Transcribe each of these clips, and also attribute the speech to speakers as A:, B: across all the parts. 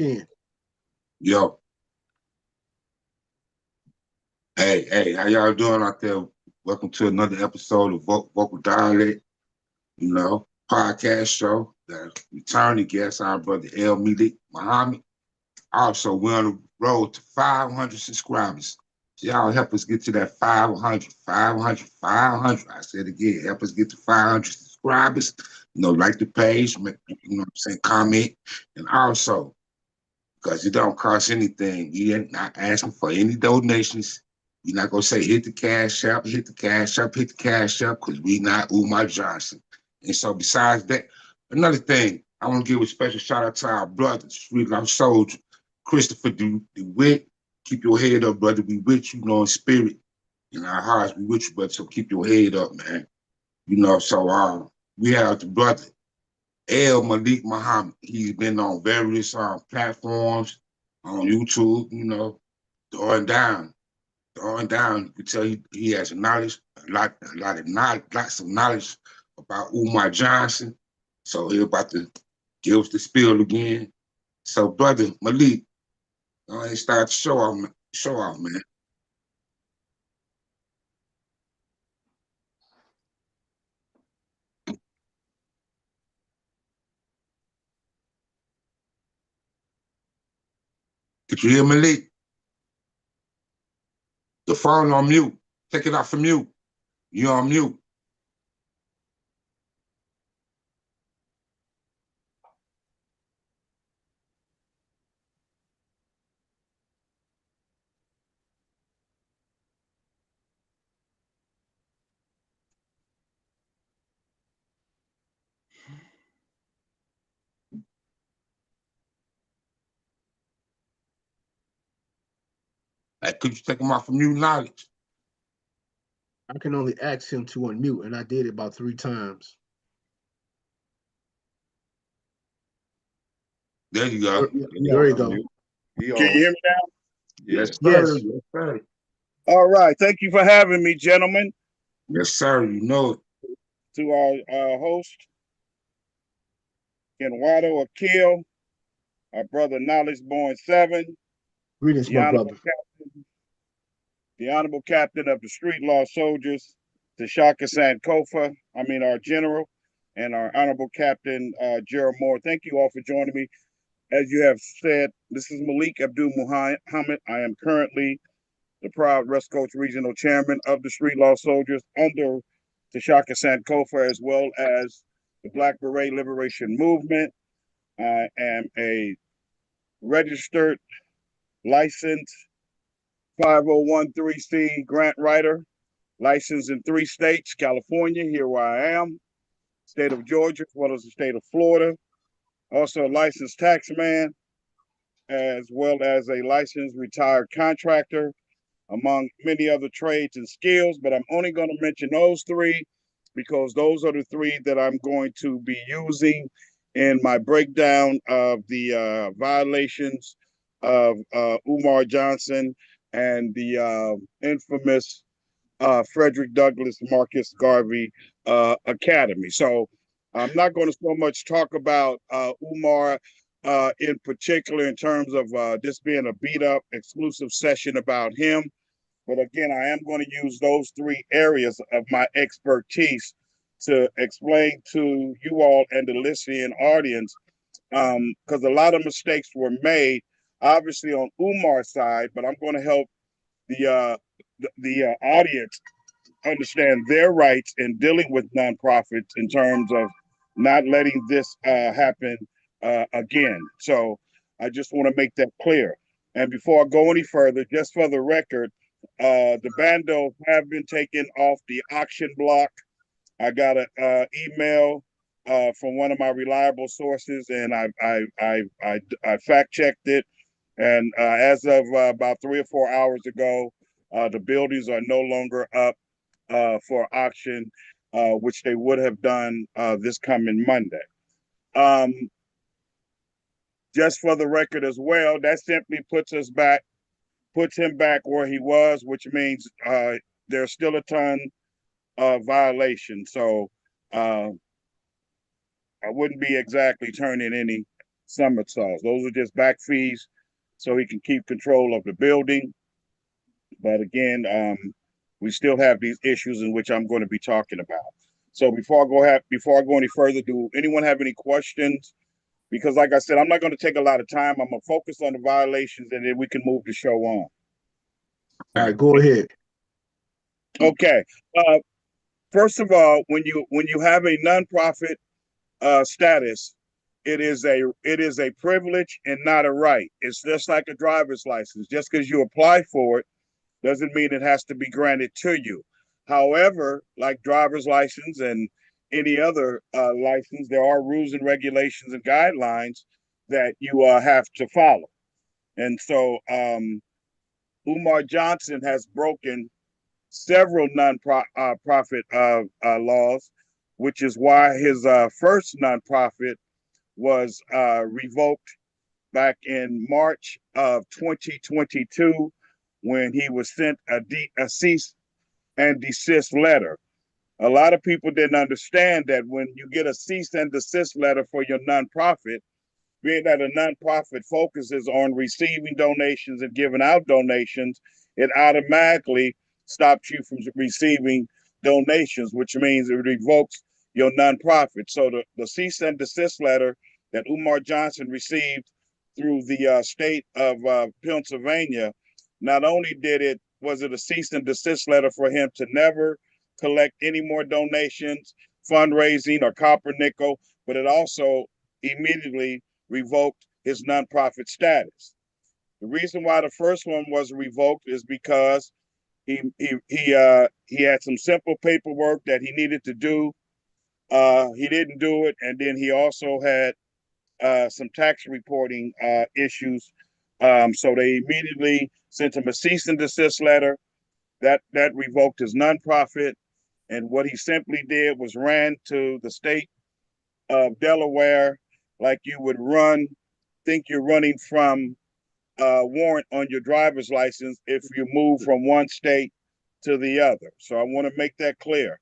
A: Ken.
B: Yo. Hey, how y'all doing out there? Welcome to another episode of Vocal Dialect, podcast show. The returning guest, our brother Abdul Malik Muhammad. Also, we're on the road to 500 subscribers. So y'all help us get to that 500. I said again, help us get to 500 subscribers. Like the page, comment. And also, because it don't cost anything, we ain't not asking for any donations. We're not going to say hit the cash up, because we not Umar Johnson. And so besides that, another thing, I want to give a special shout out to our brother, Street Life Soldier, Christopher DeWitt. Keep your head up, brother. We with you, in spirit. In our hearts, we with you, brother. So keep your head up, man. So we have the brother, Abdul Malik Muhammad. He's been on various platforms, on YouTube, throwing down. You can tell he has knowledge, lots of knowledge about Umar Johnson. So he's about to give us the spiel again. So, brother Malik, go ahead and start the show off, man. Did you hear Malik? The phone on mute. Take it off from mute. You're on mute. Hey, could you take him off from mute knowledge?
A: I can only ask him to unmute, and I did it about 3 times.
B: There you go.
A: There you go.
C: Can you hear me now?
B: Yes,
A: sir.
B: Yes, sir.
C: All right. Thank you for having me, gentlemen.
B: Yes, sir. You know it.
C: To our host, Kenwado Akil, our brother Knowledge Born 7.
A: Greetings, my brother.
C: The Honorable Captain of the Street Law Soldiers, Tashaka Sankofa, our General, and our Honorable Captain Gerald Moore. Thank you all for joining me. As you have said, this is Malik Abdul Muhammad. I am currently the proud West Coast Regional Chairman of the Street Law Soldiers under Tashaka Sankofa, as well as the Black Beret Liberation Movement. I am a registered, licensed 5013C grant writer, licensed in 3 states, California, here where I am, state of Georgia, as well as the state of Florida. Also a licensed taxman, as well as a licensed retired contractor, among many other trades and skills. But I'm only going to mention those 3 because those are the 3 that I'm going to be using in my breakdown of the violations of Umar Johnson and the infamous Frederick Douglass Marcus Garvey Academy. So I'm not going to so much talk about Umar in particular in terms of this being a beat up exclusive session about him. But again, I am going to use those 3 areas of my expertise to explain to you all and the listening audience, because a lot of mistakes were made, obviously on Umar's side, but I'm going to help the audience understand their rights in dealing with nonprofits in terms of not letting this happen again. So I just want to make that clear. And before I go any further, just for the record, the bandos have been taken off the auction block. I got an email from one of my reliable sources, and I fact checked it. And as of about 3 or 4 hours ago, the buildings are no longer up for auction, which they would have done this coming Monday. Just for the record as well, that simply puts him back where he was, which means there's still a ton of violations. So I wouldn't be exactly turning any somersaults. Those are just back fees so he can keep control of the building. But again, we still have these issues in which I'm going to be talking about. So before I go any further, do anyone have any questions? Because like I said, I'm not going to take a lot of time. I'm going to focus on the violations and then we can move the show on.
A: All right, go ahead.
C: Okay. First of all, when you have a nonprofit status, it is a privilege and not a right. It's just like a driver's license. Just because you apply for it doesn't mean it has to be granted to you. However, like driver's license and any other license, there are rules and regulations and guidelines that you have to follow. And so Umar Johnson has broken several non-profit laws, which is why his first nonprofit was revoked back in March of 2022 when he was sent a cease and desist letter. A lot of people didn't understand that when you get a cease and desist letter for your nonprofit, being that a nonprofit focuses on receiving donations and giving out donations, it automatically stops you from receiving donations, which means it revokes your nonprofit. So the cease and desist letter that Umar Johnson received through the state of Pennsylvania, not only was it a cease and desist letter for him to never collect any more donations, fundraising, or copper nickel, but it also immediately revoked his nonprofit status. The reason why the first one was revoked is because he had some simple paperwork that he needed to do. He didn't do it, and then he also had some tax reporting issues. So they immediately sent him a cease and desist letter that revoked his nonprofit. And what he simply did was ran to the state of Delaware like you would think you're running from a warrant on your driver's license if you move from one state to the other. So I want to make that clear.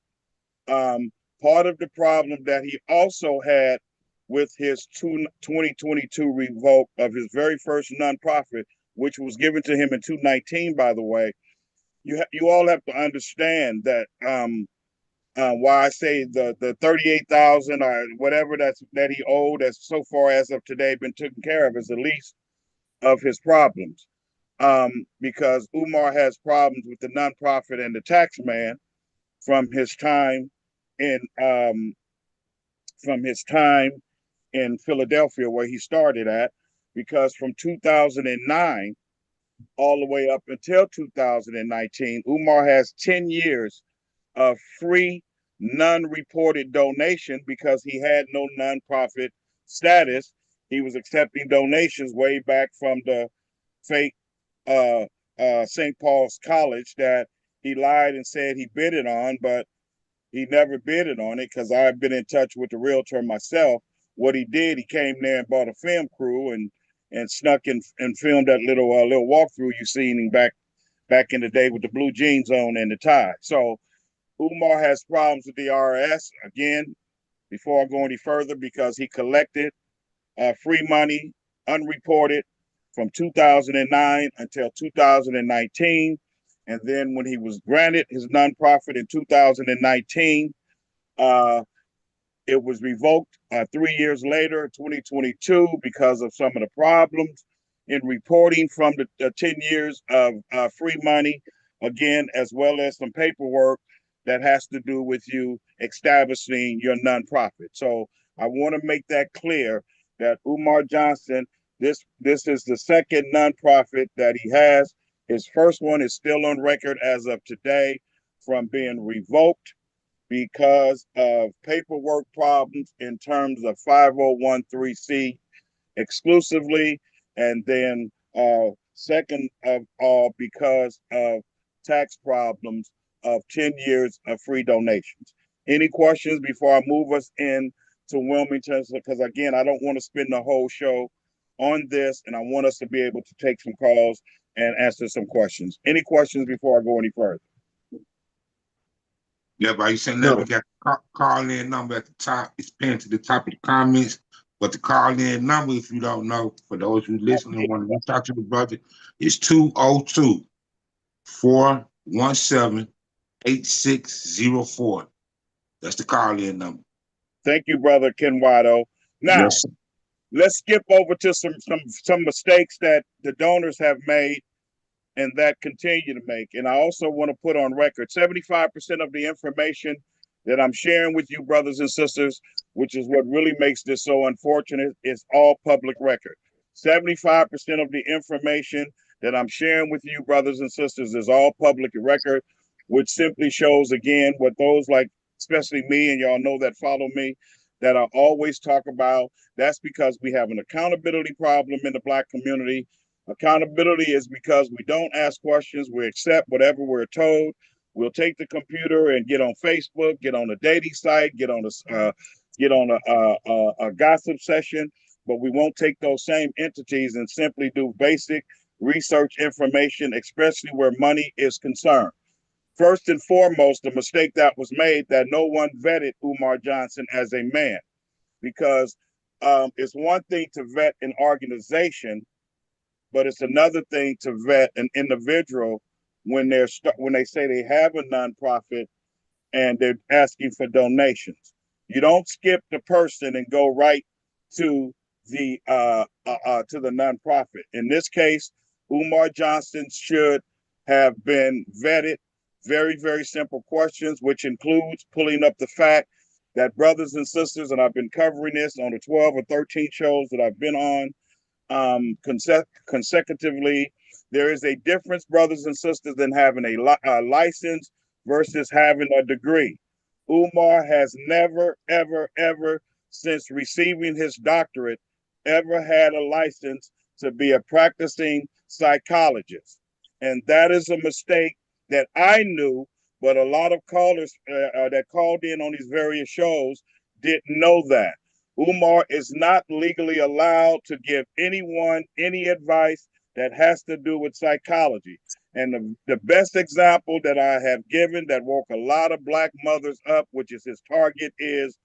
C: Part of the problem that he also had with his 2022 revoke of his very first nonprofit, which was given to him in 2019, by the way, you all have to understand that why I say the 38,000 or whatever that he owed, as so far as of today been taken care of, is the least of his problems. Because Umar has problems with the nonprofit and the tax man from his time in Philadelphia, where he started at, because from 2009 all the way up until 2019, Umar has 10 years of free non-reported donation because he had no nonprofit status. He was accepting donations way back from the fake St. Paul's College that he lied and said he bid it on, but he never bid it on it because I've been in touch with the realtor myself. What he did, he came there and bought a film crew and snuck in and filmed that little walkthrough you seen back in the day with the blue jeans on and the tie. So Umar has problems with the IRS, again, before I go any further, because he collected free money unreported from 2009 until 2019. And then when he was granted his nonprofit in 2019, it was revoked 3 years later, 2022, because of some of the problems in reporting from the 10 years of free money, again, as well as some paperwork that has to do with you establishing your nonprofit. So I want to make that clear that Umar Johnson, this is the second nonprofit that he has. His first one is still on record as of today from being revoked because of paperwork problems in terms of 501(c) exclusively, and then second of all, because of tax problems of 10 years of free donations. Any questions before I move us in to Wilmington? Because again, I don't want to spend the whole show on this, and I want us to be able to take some calls and answer some questions. Any questions before I go any further?
B: Yeah, but you saying that
A: No.
B: we got call in number at the top. It's pinned to the top of the comments. But the call-in number, if you don't know, for those who listening and want to reach out to the brother, is 202-417-8604. That's the call-in number.
C: Thank you, brother Ken Wado. Now,
B: Yes, sir.
C: let's skip over to some mistakes that the donors have made and that continue to make. And I also want to put on record 75% of the information that I'm sharing with you, brothers and sisters, which is what really makes this so unfortunate, is all public record. 75% of the information that I'm sharing with you, brothers and sisters, is all public record, which simply shows again what those like, especially me, and y'all know that follow me, that I always talk about. That's because we have an accountability problem in the Black community. Accountability is because we don't ask questions, we accept whatever we're told. We'll take the computer and get on Facebook, get on a dating site, get on a gossip session, but we won't take those same entities and simply do basic research information, especially where money is concerned. First and foremost, the mistake that was made that no one vetted Umar Johnson as a man, because it's one thing to vet an organization, but it's another thing to vet an individual when they say they have a nonprofit and they're asking for donations. You don't skip the person and go right to the nonprofit. In this case, Umar Johnson should have been vetted. Very, very simple questions, which includes pulling up the fact that brothers and sisters, and I've been covering this on the 12 or 13 shows that I've been on consecutively. There is a difference, brothers and sisters, than having a license versus having a degree. Umar has never, ever, ever, since receiving his doctorate, ever had a license to be a practicing psychologist. And that is a mistake that I knew, but a lot of callers that called in on these various shows didn't know that. Umar is not legally allowed to give anyone any advice that has to do with psychology. And the best example that I have given that woke a lot of Black mothers up, which is his target, is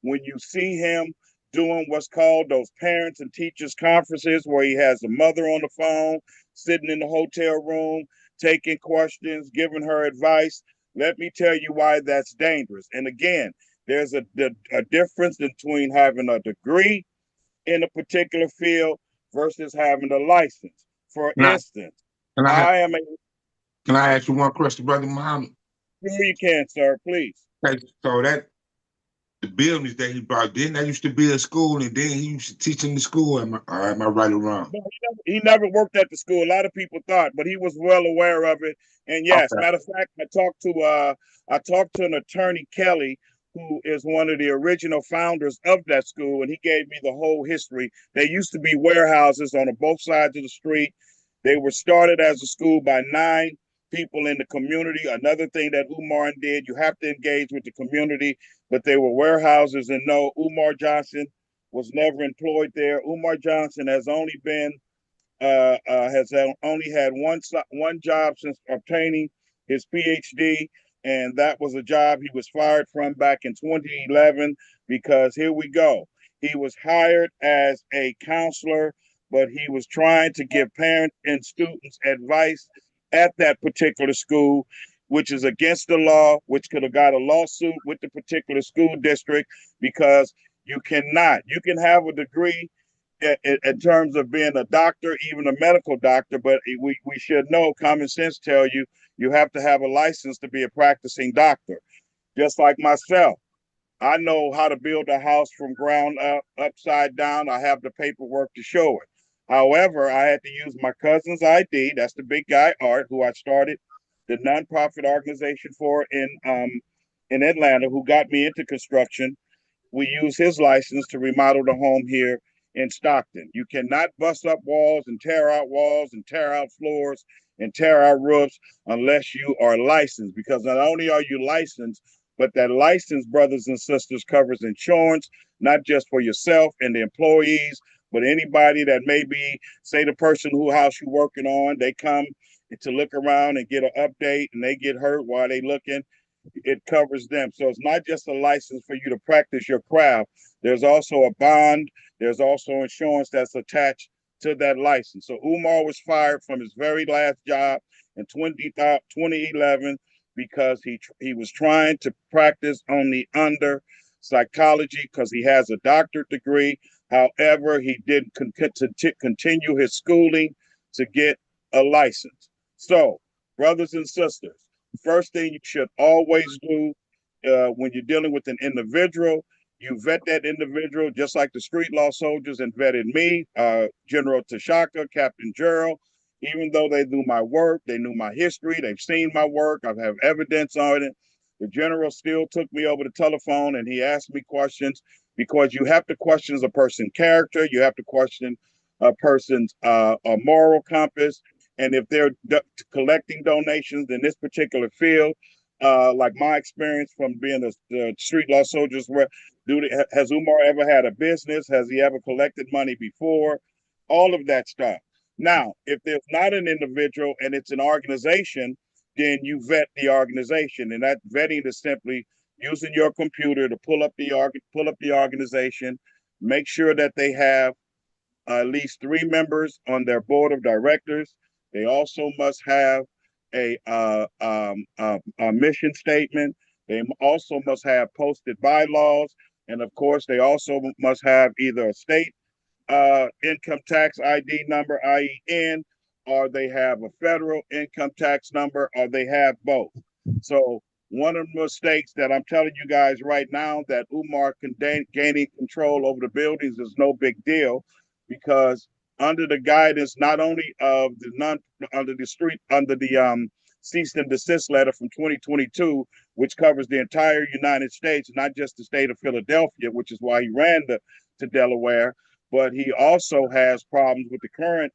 C: when you see him doing what's called those parents and teachers conferences where he has the mother on the phone, sitting in the hotel room, taking questions, giving her advice. Let me tell you why that's dangerous. And again, there's a difference between having a degree in a particular field versus having a license. For instance,
B: Can
C: I am a...
B: Can I ask you one question, Brother Muhammad?
C: Sure you can, sir, please.
B: Okay, so the buildings that he brought, didn't that used to be a school, and then he used to teach in the school? Am I right or wrong?
C: No, he never worked at the school. A lot of people thought, but he was well aware of it. And yes,
B: Okay.
C: matter of fact, I talked to an attorney, Kelly, who is one of the original founders of that school, and he gave me the whole history. They used to be warehouses on both sides of the street. They were started as a school by 9 people in the community. Another thing that Umar did, you have to engage with the community, but they were warehouses. And no, Umar Johnson was never employed there. Umar Johnson has only had one job since obtaining his PhD, and that was a job he was fired from back in 2011 because here we go. He was hired as a counselor, but he was trying to give parents and students advice at that particular school, which is against the law, which could have got a lawsuit with the particular school district, because you can have a degree in terms of being a doctor, even a medical doctor, but we should know, common sense tell you, you have to have a license to be a practicing doctor. Just like myself, I know how to build a house from ground up, upside down. I have the paperwork to show it. However, I had to use my cousin's ID. That's the big guy, Art, who I started the nonprofit organization for in Atlanta, who got me into construction. We use his license to remodel the home here in Stockton. You cannot bust up walls and tear out floors and tear out roofs unless you are licensed, because not only are you licensed, but that license, brothers and sisters, covers insurance, not just for yourself and the employees, but anybody that may be, say the person whose house you're working on, they come to look around and get an update and they get hurt while they looking, it covers them. So it's not just a license for you to practice your craft. There's also a bond There's also insurance that's attached to that license. So Umar was fired from his very last job in 2011 because he was trying to practice on the under psychology because he has a doctorate degree. However, he didn't continue his schooling to get a license. So, brothers and sisters, first thing you should always do when you're dealing with an individual, you vet that individual just like the street law soldiers and vetted me, General Tashaka, Captain Gerald. Even though they knew my work, they knew my history, they've seen my work, I have evidence on it. The general still took me over the telephone and he asked me questions because you have to question a person's character, you have to question a person's moral compass, and if they're collecting donations in this particular field, like my experience from being a street law soldiers, has Umar ever had a business? Has he ever collected money before? All of that stuff. Now, if there's not an individual and it's an organization, then you vet the organization, and that vetting is simply using your computer to pull up the organization, make sure that they have at least 3 members on their board of directors. They also must have a mission statement. They also must have posted bylaws, and of course, they also must have either a state income tax ID number, IEN, or they have a federal income tax number, or they have both. So one of the mistakes that I'm telling you guys right now that Umar gaining control over the buildings is no big deal, because under the guidance not only of the cease and desist letter from 2022, which covers the entire United States, not just the state of Philadelphia, which is why he ran to Delaware, but he also has problems with the current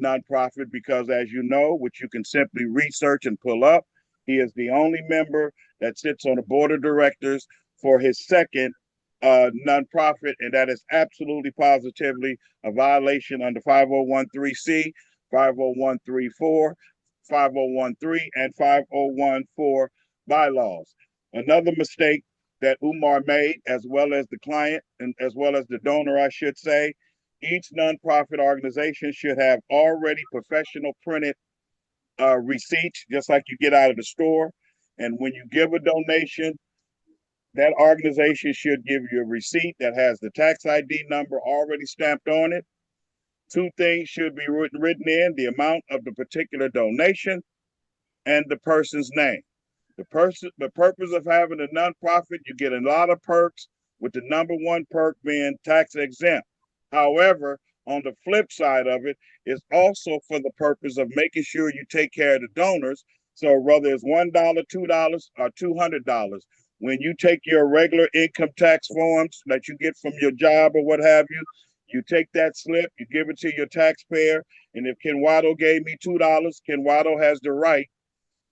C: nonprofit because, as you know, which you can simply research and pull up, he is the only member that sits on the board of directors for his second nonprofit, and that is absolutely positively a violation under 5013C, 50134, 5013, and 5014 bylaws. Another mistake that Umar made, as well as the client and as well as the donor, I should say, each nonprofit organization should have already professional printed receipts, just like you get out of the store. And when you give a donation, that organization should give you a receipt that has the tax ID number already stamped on it. 2 things should be written in: the amount of the particular donation and the person's name. The purpose of having a nonprofit, you get a lot of perks, with the number 1 perk being tax exempt. However, on the flip side of it is also for the purpose of making sure you take care of the donors. So whether it's $1, $2, or $200, when you take your regular income tax forms that you get from your job or what have you, you take that slip, you give it to your taxpayer, and if Ken Waddle gave me $2, Ken Waddle has the right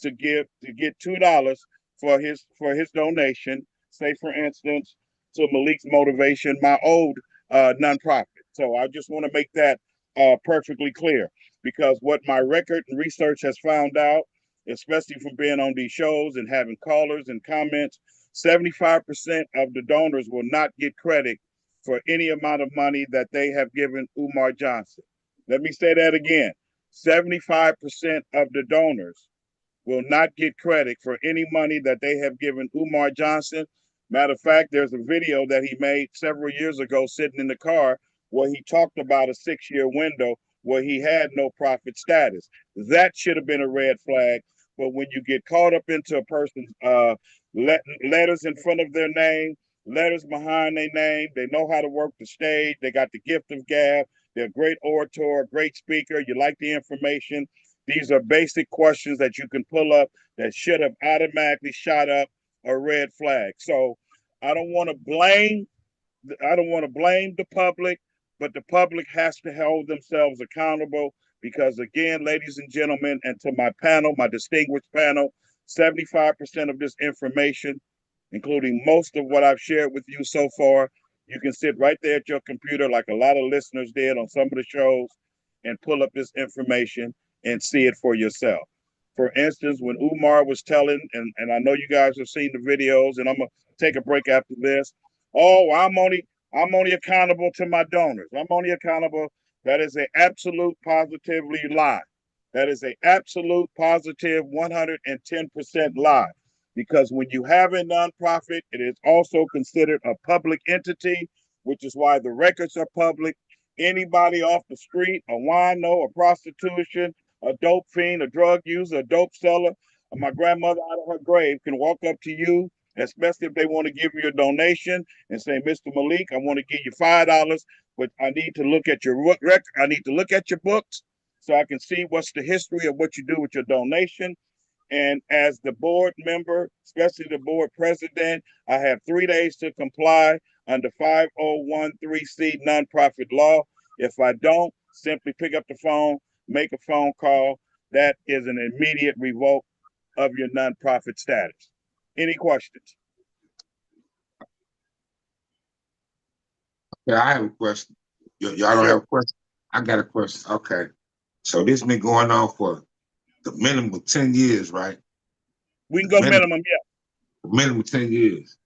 C: to get $2 for his donation. Say, for instance, to Malik's Motivation, my old nonprofit. So I just want to make that perfectly clear, because what my record and research has found out, especially from being on these shows and having callers and comments, 75% of the donors will not get credit for any amount of money that they have given Umar Johnson. Let me say that again. 75% of the donors will not get credit for any money that they have given Umar Johnson. Matter of fact, there's a video that he made several years ago sitting in the car where he talked about a 6-year window where he had no profit status. That should have been a red flag. But when you get caught up into a person's letters in front of their name, letters behind their name, they know how to work the stage, they got the gift of gab, they're a great orator, great speaker, you like the information. These are basic questions that you can pull up that should have automatically shot up a red flag. So I don't want to blame the public, but the public has to hold themselves accountable, because, again, ladies and gentlemen, and to my panel, my distinguished panel, 75% of this information, including most of what I've shared with you so far, you can sit right there at your computer like a lot of listeners did on some of the shows and pull up this information and see it for yourself. For instance, when Umar was telling, and I know you guys have seen the videos, and I'm going to take a break after this. Oh, I'm only I'm only accountable to my donors. I'm only accountable. That is an absolute positively lie. That is an absolute positive 110% lie. Because when you have a nonprofit, it is also considered a public entity, which is why the records are public. Anybody off the street, a wino, a prostitution, a dope fiend, a drug user, a dope seller, my grandmother out of her grave can walk up to you, especially if they want to give you a donation and say, Mr. Malik, I want to give you $5, but I need to look at your record. I need to look at your books so I can see what's the history of what you do with your donation. And as the board member, especially the board president, I have 3 days to comply under 5013C nonprofit law. If I don't, simply pick up the phone, make a phone call. That is an immediate revoke of your nonprofit status. Any questions?
B: Yeah, I have a question. Y'all don't have a question? I got a question. Okay. So this been going on for the minimum of 10 years, right?
C: We can go minimum, yeah.
B: Minimum 10 years.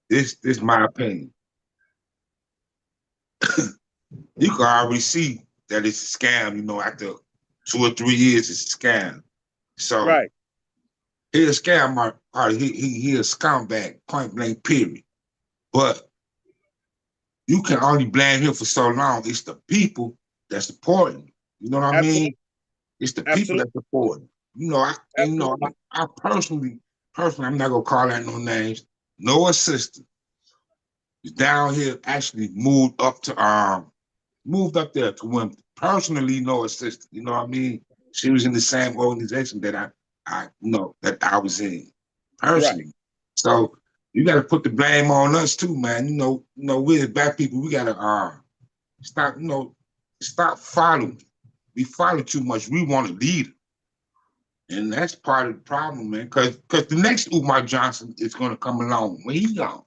B: This my opinion. You can already see that it's a scam, you know, after 2 or 3 years, it's a scam. So
C: Right.
B: He a scam party. He a scumbag, point blank, period. But you can only blame him for so long. It's the people that's supporting. You know what I
C: Absolutely.
B: mean? It's the people that support. You know, I personally, I'm not gonna call out no names. No assistant is down here actually moved up there to women. Personally, no assistant. You know what I mean? She was in the same organization that I was in personally.
C: Right.
B: So you got to put the blame on us too, man. You know, we as black people, we got to stop following. We follow too much. We want a leader. And that's part of the problem, man. Because the next Umar Johnson is going to come along when he's gone.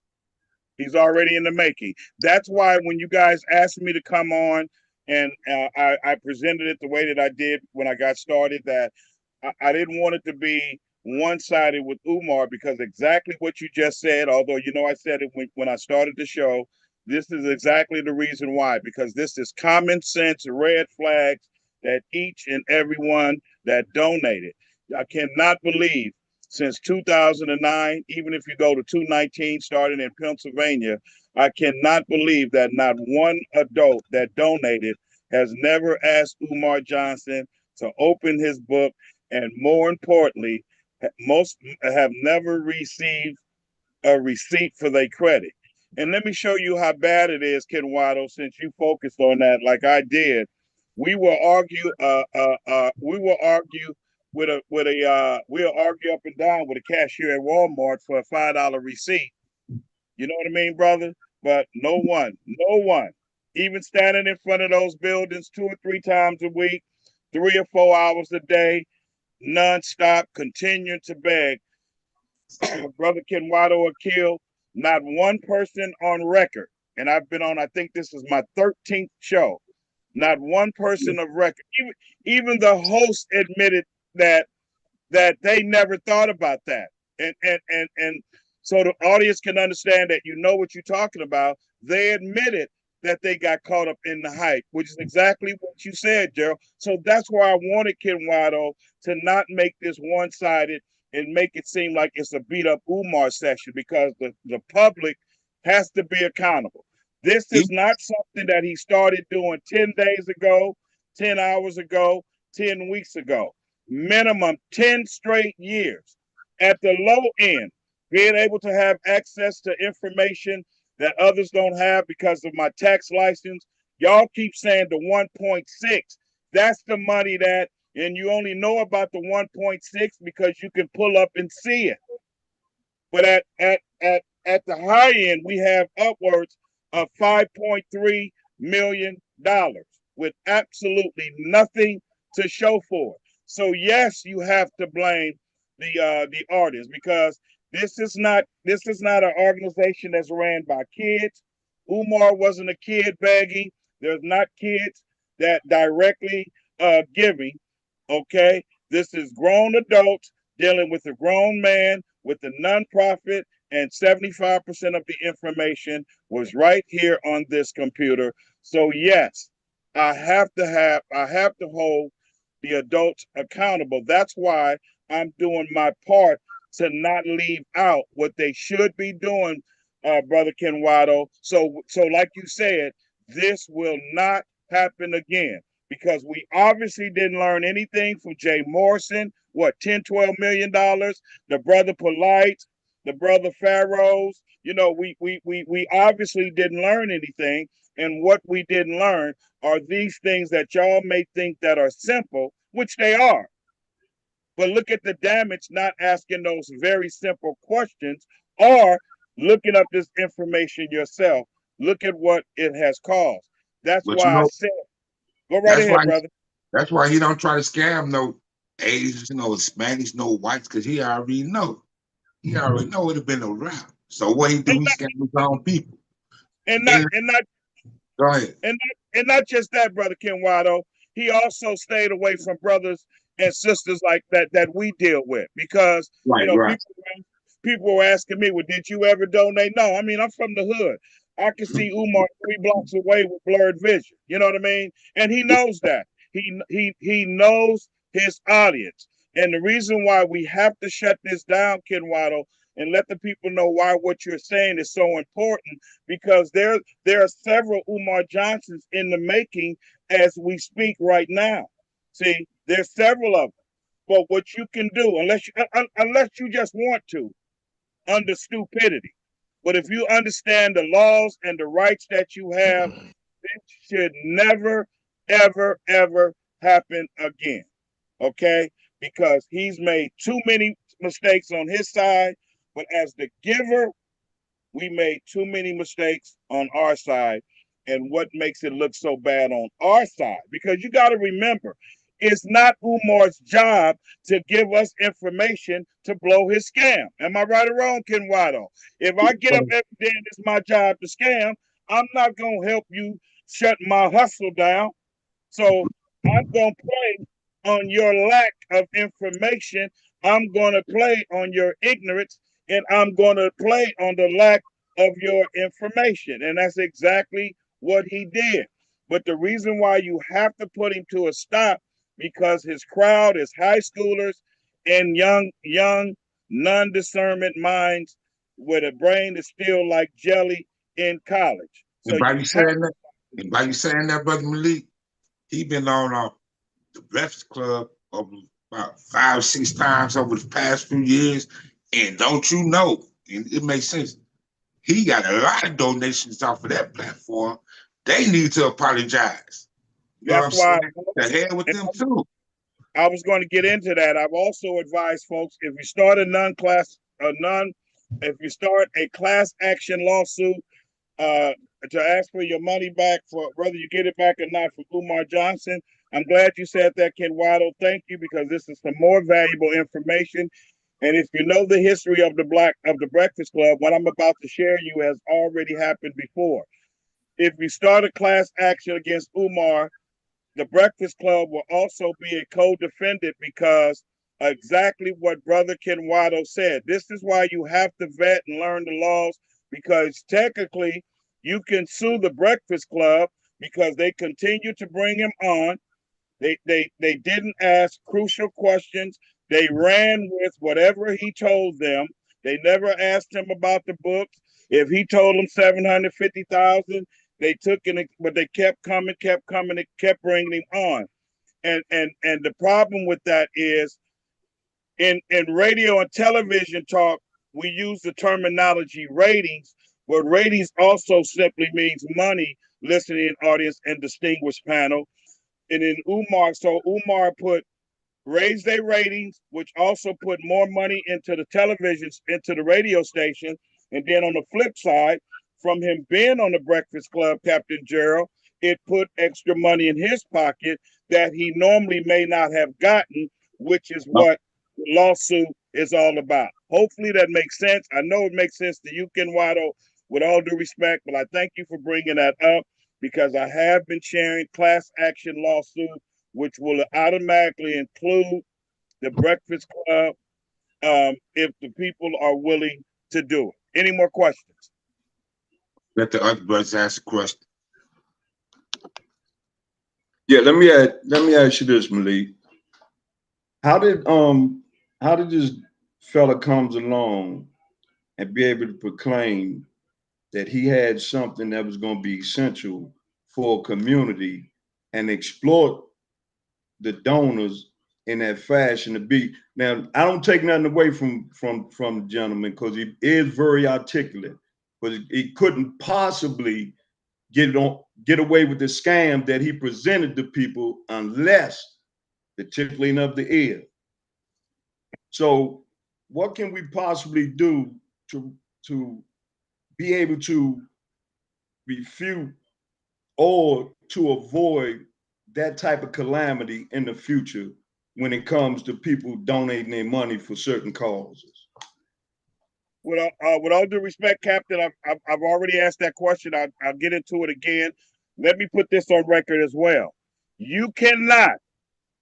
C: He's already in the making. That's why when you guys asked me to come on and I presented it the way that I did when I got started, that I didn't want it to be one-sided with Umar, because exactly what you just said, although, you know, I said it when I started the show, this is exactly the reason why, because this is common sense red flags that each and every one that donated. I cannot believe since 2009, even if you go to 219 starting in Pennsylvania, I cannot believe that not one adult that donated has never asked Umar Johnson to open his book, and more importantly, most have never received a receipt for their credit. And let me show you how bad it is, Ken Waddle, since you focused on that like I did. We will argue. We'll argue up and down with a cashier at Walmart for a $5 receipt. You know what I mean, brother? But no one, even standing in front of those buildings 2 or 3 times a week, 3 or 4 hours a day, nonstop, continuing to beg, Brother Ken Waddle Akil, not one person on record, and I've been on, I think this is my 13th show, not one person of record. Even the host admitted that they never thought about that. And so the audience can understand that you know what you're talking about. They admitted that they got caught up in the hype, which is exactly what you said, Gerald. So that's why I wanted Ken Waddle to not make this one-sided and make it seem like it's a beat-up Umar session, because the public has to be accountable. This is not something that he started doing 10 days ago, 10 hours ago, 10 weeks ago. Minimum 10 straight years. At the low end, being able to have access to information that others don't have because of my tax license. Y'all keep saying the 1.6. That's the money that, and you only know about the 1.6 because you can pull up and see it. But at the high end, we have upwards of $5.3 million with absolutely nothing to show for it. So yes, you have to blame the artists, because this is not an organization that's ran by kids. Umar wasn't a kid begging. There's not kids that directly giving. Okay, this is grown adults dealing with a grown man with a nonprofit and 75% of the information was right here on this computer. So yes, I have to hold the adults accountable. That's why I'm doing my part to not leave out what they should be doing, Brother Kenwado. So like you said, this will not happen again because we obviously didn't learn anything from Jay Morrison. What, 10, $12 million? The brother Polite, the brother Pharaohs. You know, we obviously didn't learn anything. And what we didn't learn are these things that y'all may think that are simple, which they are. But look at the damage not asking those very simple questions or looking up this information yourself. Look at what it has caused. That's
B: But you
C: why I
B: know,
C: said, go right
B: that's
C: ahead,
B: why
C: brother.
B: that's why he don't try to scam no Asians, no Hispanics, no whites, because he already know. He already know it'd have been a wrap. So what he do,
C: And
B: he
C: not,
B: scam his own people.
C: and not,
B: Then,
C: and not
B: go ahead.
C: and not just that, brother Kenwado. He also stayed away from brothers and sisters like that we deal with because
B: Right, right.
C: people were asking me, well, did you ever donate? No, I mean, I'm from the hood. I can see Umar 3 blocks away with blurred vision. You know what I mean? And he knows that. He knows his audience. And the reason why we have to shut this down, Kenwado, and let the people know why what you're saying is so important, because there are several Umar Johnsons in the making as we speak right now. See, there's several of them. But what you can do, unless you just want to, under stupidity. But if you understand the laws and the rights that you have, this should never, ever, ever happen again. Okay? Because he's made too many mistakes on his side. But as the giver, we made too many mistakes on our side. And what makes it look so bad on our side? Because you got to remember, it's not Umar's job to give us information to blow his scam. Am I right or wrong, Kenwado? If I get up every day and it's my job to scam, I'm not going to help you shut my hustle down. So I'm going to play on your lack of information. I'm going to play on your ignorance, and I'm going to play on the lack of your information. And that's exactly what he did. But the reason why you have to put him to a stop, because his crowd is high schoolers and young, non-discernment minds with a brain that's still like jelly in college. So
B: And by
C: you
B: you
C: have
B: saying that, Brother Malik, he been on the Breakfast Club over about 5, 6 times over the past few years. And don't you know, and it makes sense, he got a lot of donations off of that platform. They need to apologize. You know what
C: that's
B: I'm
C: why
B: saying? The hell with them too.
C: I was going to get into that. I've also advised folks, if you start if you start a class action lawsuit uh, to ask for your money back, for whether you get it back or not, from Umar Johnson. I'm glad you said that, Ken Waddle. Thank you, because this is some more valuable information. And if you know the history of the Breakfast Club, what I'm about to share you has already happened before. If you start a class action against Umar, the Breakfast Club will also be a co-defendant, because exactly what Brother Kenwado said. This is why you have to vet and learn the laws, because technically you can sue the Breakfast Club because they continue to bring him on. They didn't ask crucial questions. They ran with whatever he told them. They never asked him about the books. If he told them 750,000, they took it, but they kept coming, and kept bringing him on. And the problem with that is, in radio and television talk, we use the terminology ratings, but ratings also simply means money, listening audience, and distinguished panel. And in Umar, so Umar raised their ratings, which also put more money into the television, into the radio station. And then on the flip side, from him being on the Breakfast Club, Captain Gerald, it put extra money in his pocket that he normally may not have gotten, which is what the lawsuit is all about. Hopefully that makes sense. I know it makes sense to you, Kenwado, with all due respect, but I thank you for bringing that up, because I have been sharing class action lawsuit, which will automatically include the Breakfast Club, if the people are willing to do it. Any more questions?
B: Let the other brothers ask a question.
D: Yeah, let me ask you this, Malik. How did this fella comes along and be able to proclaim that he had something that was going to be essential for a community and exploit the donors in that fashion to be? Now, I don't take nothing away from the gentleman, because he is very articulate, but he couldn't possibly get away with the scam that he presented to people unless the tickling of the ear. So what can we possibly do to be able to refute or to avoid that type of calamity in the future when it comes to people donating their money for certain causes?
C: With all due respect, Captain, I've already asked that question. I'll get into it again. Let me put this on record as well. You cannot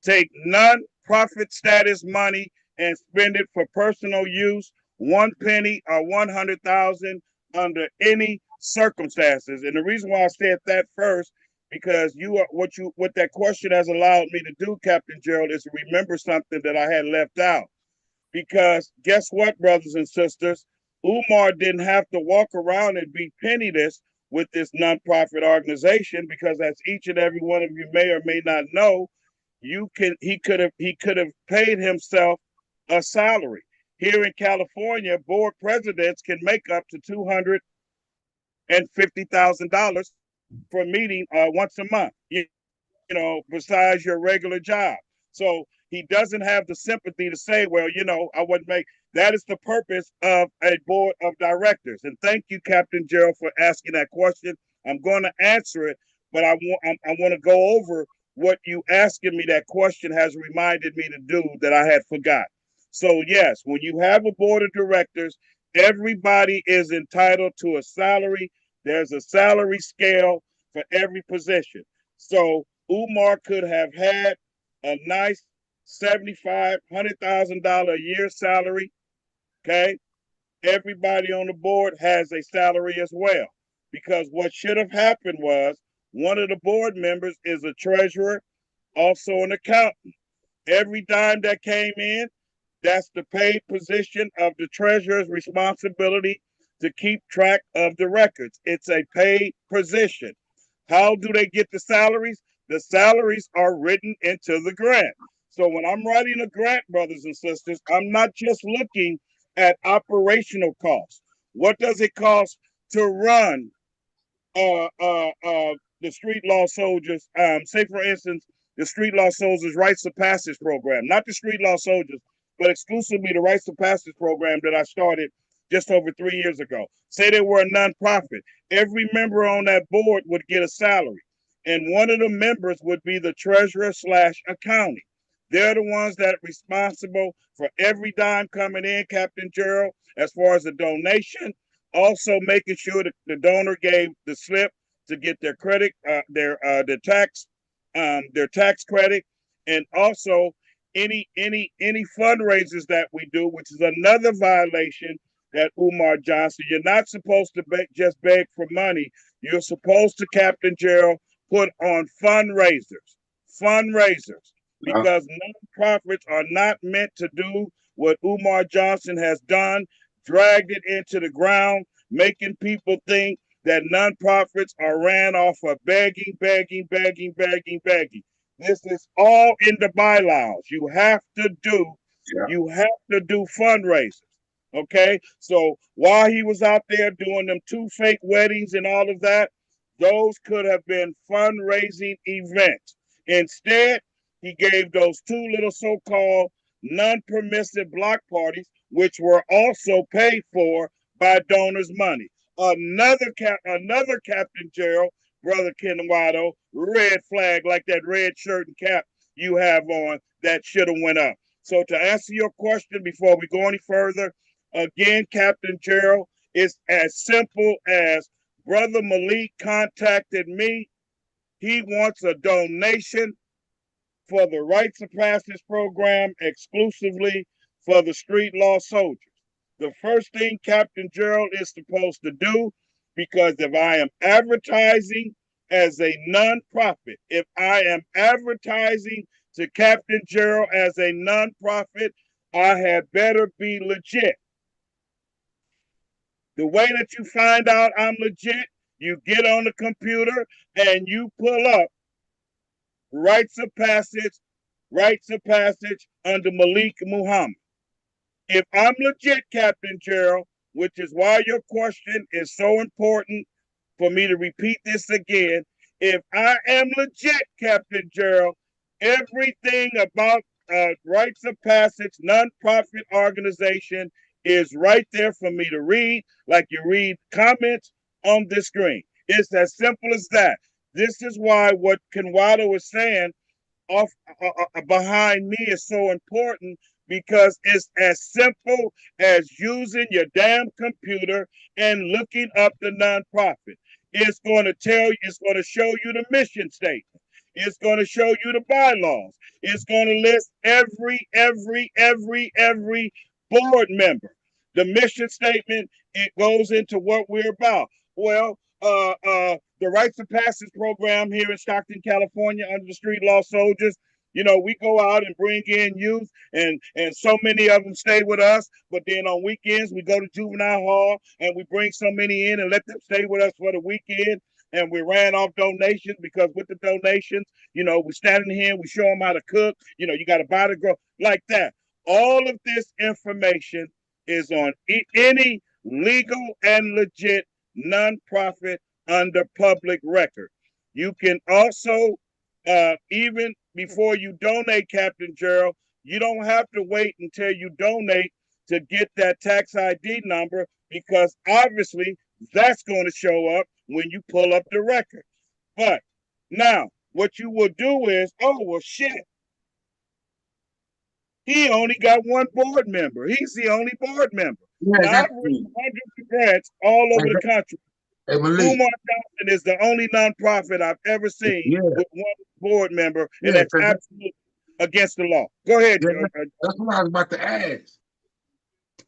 C: take non-profit status money and spend it for personal use, 1 penny or 100,000 under any circumstances. And the reason why I said that first, because what that question has allowed me to do, Captain Gerald, is to remember something that I had left out. Because guess what, brothers and sisters? Umar didn't have to walk around and be penniless with this nonprofit organization, because as each and every one of you may or may not know, he could have paid himself a salary. Here in California, board presidents can make up to $250,000 for a meeting once a month, besides your regular job. So he doesn't have the sympathy to say, well, I wouldn't make. That is the purpose of a board of directors. And thank you, Captain Gerald, for asking that question. I'm going to answer it, but I want to go over what you asking me that question has reminded me to do that I had forgot. So yes, when you have a board of directors, everybody is entitled to a salary. There's a salary scale for every position. So Umar could have had a nice $75,000, $100,000 a year salary. Okay. Everybody on the board has a salary as well, because what should have happened was one of the board members is a treasurer, also an accountant. Every dime that came in, that's the paid position of the treasurer's responsibility to keep track of the records. It's a paid position. How do they get the salaries? The salaries are written into the grant. So when I'm writing a grant, brothers and sisters, I'm not just looking at operational costs. What does it cost to run the street law soldiers? Say, for instance, the street law soldiers rights of passage program, not the street law soldiers, but exclusively the rights of passage program that I started just over 3 years ago. Say they were a nonprofit. Every member on that board would get a salary, and one of the members would be the treasurer / accounting. They're the ones that are responsible for every dime coming in, Captain Gerald, as far as the donation. Also making sure that the donor gave the slip to get their credit, their tax credit, and also any fundraisers that we do, which is another violation that Umar Johnson. You're not supposed to just beg for money. You're supposed to, Captain Gerald, put on fundraisers, because nonprofits are not meant to do what Umar Johnson has done, dragged it into the ground, making people think that nonprofits are ran off of begging. This is all in the bylaws. You have to do fundraisers. Okay, so while he was out there doing them 2 fake weddings and all of that, those could have been fundraising events. Instead, he gave those 2 little so-called non-permissive block parties, which were also paid for by donors' money. Another Captain Gerald, Brother Kenwado, red flag, like that red shirt and cap you have on, that should have went up. So to answer your question before we go any further, again, Captain Gerald, it's as simple as Brother Malik contacted me. He wants a donation for the Rights of Passage program exclusively for the street law soldiers. the first thing Captain Gerald is supposed to do, because if I am advertising as a nonprofit, if I am advertising to Captain Gerald as a nonprofit, I had better be legit. The way that you find out I'm legit, you get on the computer and you pull up rites of passage under Malik Muhammad. If I'm legit, Captain Gerald, which is why your question is so important for me to repeat this again. If I am legit, Captain Gerald, everything about rites of passage, nonprofit organization is right there for me to read, like you read comments on the screen. It's as simple as that. This is why what Kenwado was saying off behind me is so important, because it's as simple as using your damn computer and looking up the nonprofit. It's going to tell you, it's going to show you the mission statement. It's going to show you the bylaws. It's going to list every board member. The mission statement, it goes into what we're about. Well, the Rites of Passage program here in Stockton, California, under the Street Law Soldiers, you know, we go out and bring in youth, and so many of them stay with us. But then on weekends, we go to juvenile hall and we bring so many in and let them stay with us for the weekend. And we ran off donations, because with the donations, you know, we standing here, we show them how to cook. You know, you got to buy the girl like that. All of this information is on any legal and legit nonprofit under public record. You can also, even before you donate, Captain Gerald, you don't have to wait until you donate to get that tax ID number, because obviously that's going to show up when you pull up the record. But now, what you will do is, oh, well, shit, he only got one board member. He's the only board member.
B: Yeah,
C: Now, I've written hundreds of grants all over the country.
B: Hey, Malik.
C: Umar Johnson is the only nonprofit I've ever seen with one board member, and that's absolutely against the law. Go ahead.
B: That's what I was about to ask.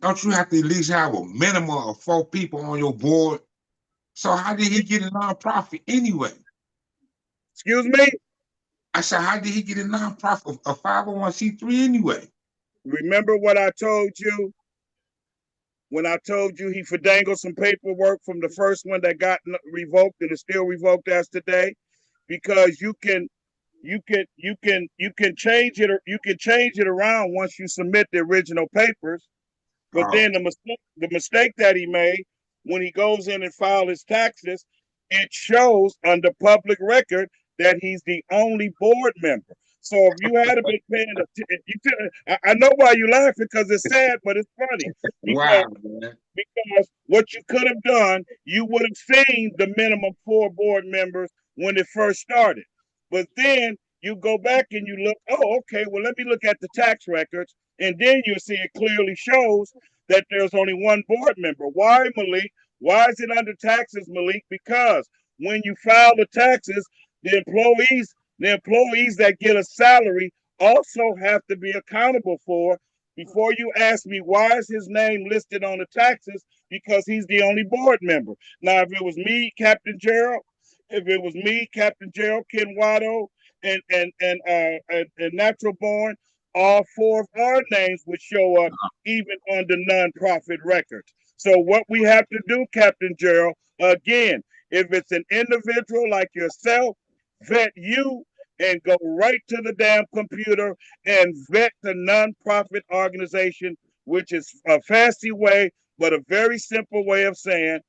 B: Don't you have to at least have a minimum of 4 people on your board? So how did he get a nonprofit anyway?
C: Excuse me?
B: I said, how did he get a nonprofit, a 501c3 anyway?
C: Remember what I told you when I told you he finagled some paperwork from the first one that got revoked and is still revoked as today? Because you can change it around once you submit the original papers. But then the mistake that he made when he goes in and files his taxes, it shows under public record that he's the only board member. So if you had been paying attention, I know why you're laughing, because it's sad, but it's funny. Because what you could have done, you would have seen the minimum 4 board members when it first started. But then you go back and you look, oh, okay, well, let me look at the tax records, and then you'll see it clearly shows that there's only one board member. Why, Malik? Why is it under taxes, Malik? Because when you file the taxes, the employees that get a salary also have to be accountable for. Before you ask me, why is his name listed on the taxes? Because he's the only board member. Now, if it was me, Captain Gerald, Kenwado, and Natural Born, all 4 of our names would show up even on the nonprofit records. So what we have to do, Captain Gerald, again, if it's an individual like yourself, vet you and go right to the damn computer and vet the nonprofit organization, which is a fancy way, but a very simple way of saying,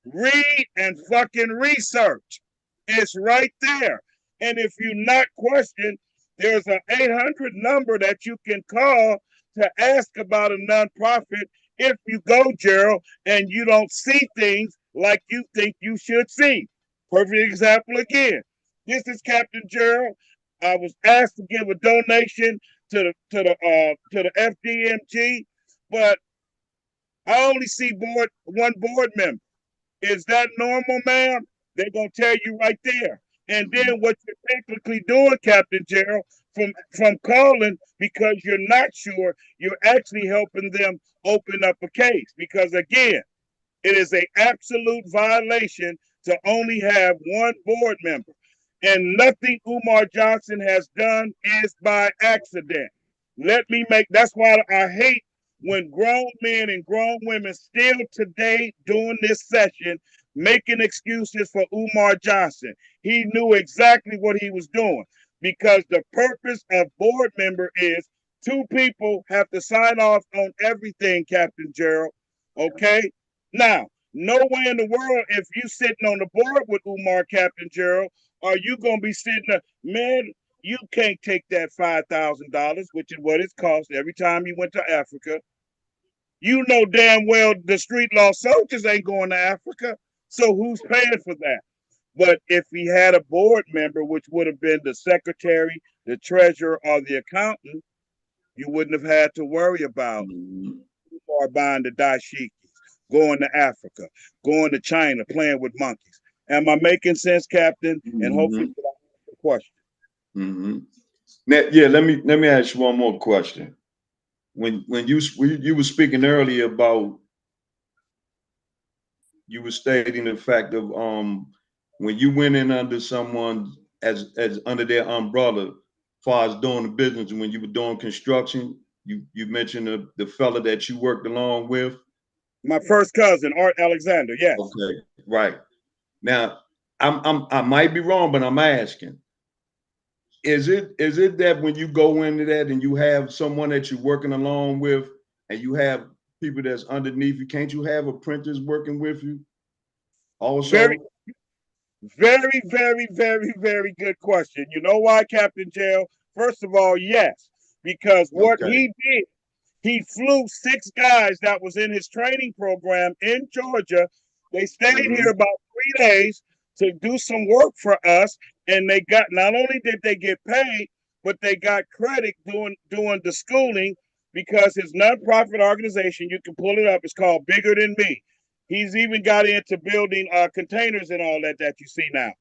C: read and fucking research. It's right there. And if you're not questioned, there's an 800 number that you can call to ask about a nonprofit if you go, Gerald, and you don't see things like you think you should see. Perfect example again. This is Captain Gerald. I was asked to give a donation to the FDMG, but I only see one board member. Is that normal, ma'am? They're gonna tell you right there. And then what you're technically doing, Captain Gerald, from calling because you're not sure, you're actually helping them open up a case. Because again, it is an absolute violation to only have one board member. And nothing Umar Johnson has done is by accident. That's why I hate when grown men and grown women still today doing this session making excuses for Umar Johnson. He knew exactly what he was doing because the purpose of board member is two people have to sign off on everything, Captain Gerald. Okay? Now, nowhere in the world, if you sitting on the board with Umar, Captain Gerald, are you going to be sitting there, man, you can't take that $5,000, which is what it cost every time you went to Africa. You know damn well the street law soldiers ain't going to Africa. So who's paying for that? But if he had a board member, which would have been the secretary, the treasurer, or the accountant, you wouldn't have had to worry about or buying the dashikis, going to Africa, going to China, playing with monkeys. Am I making sense, Captain? And hopefully that answers the question.
D: Now, yeah, let me ask you one more question. When you were speaking earlier about, you were stating the fact of when you went in under someone as under their umbrella, as far as doing the business, when you were doing construction, you mentioned the fella that you worked along with.
C: My first cousin, Art Alexander. Yes.
D: Okay, right. Now, I might be wrong, but I'm asking. Is it that when you go into that and you have someone that you're working along with and you have people that's underneath you, can't you have apprentices working with you also?
C: Very, very, very, very, very good question. You know why, Captain Jail? First of all, yes, because what he did, he flew 6 guys that was in his training program in Georgia. They stayed here about 3 days to do some work for us, and they got, not only did they get paid, but they got credit doing the schooling because his nonprofit organization, you can pull it up, it's called Bigger Than Me. He's even got into building containers and all that you see now.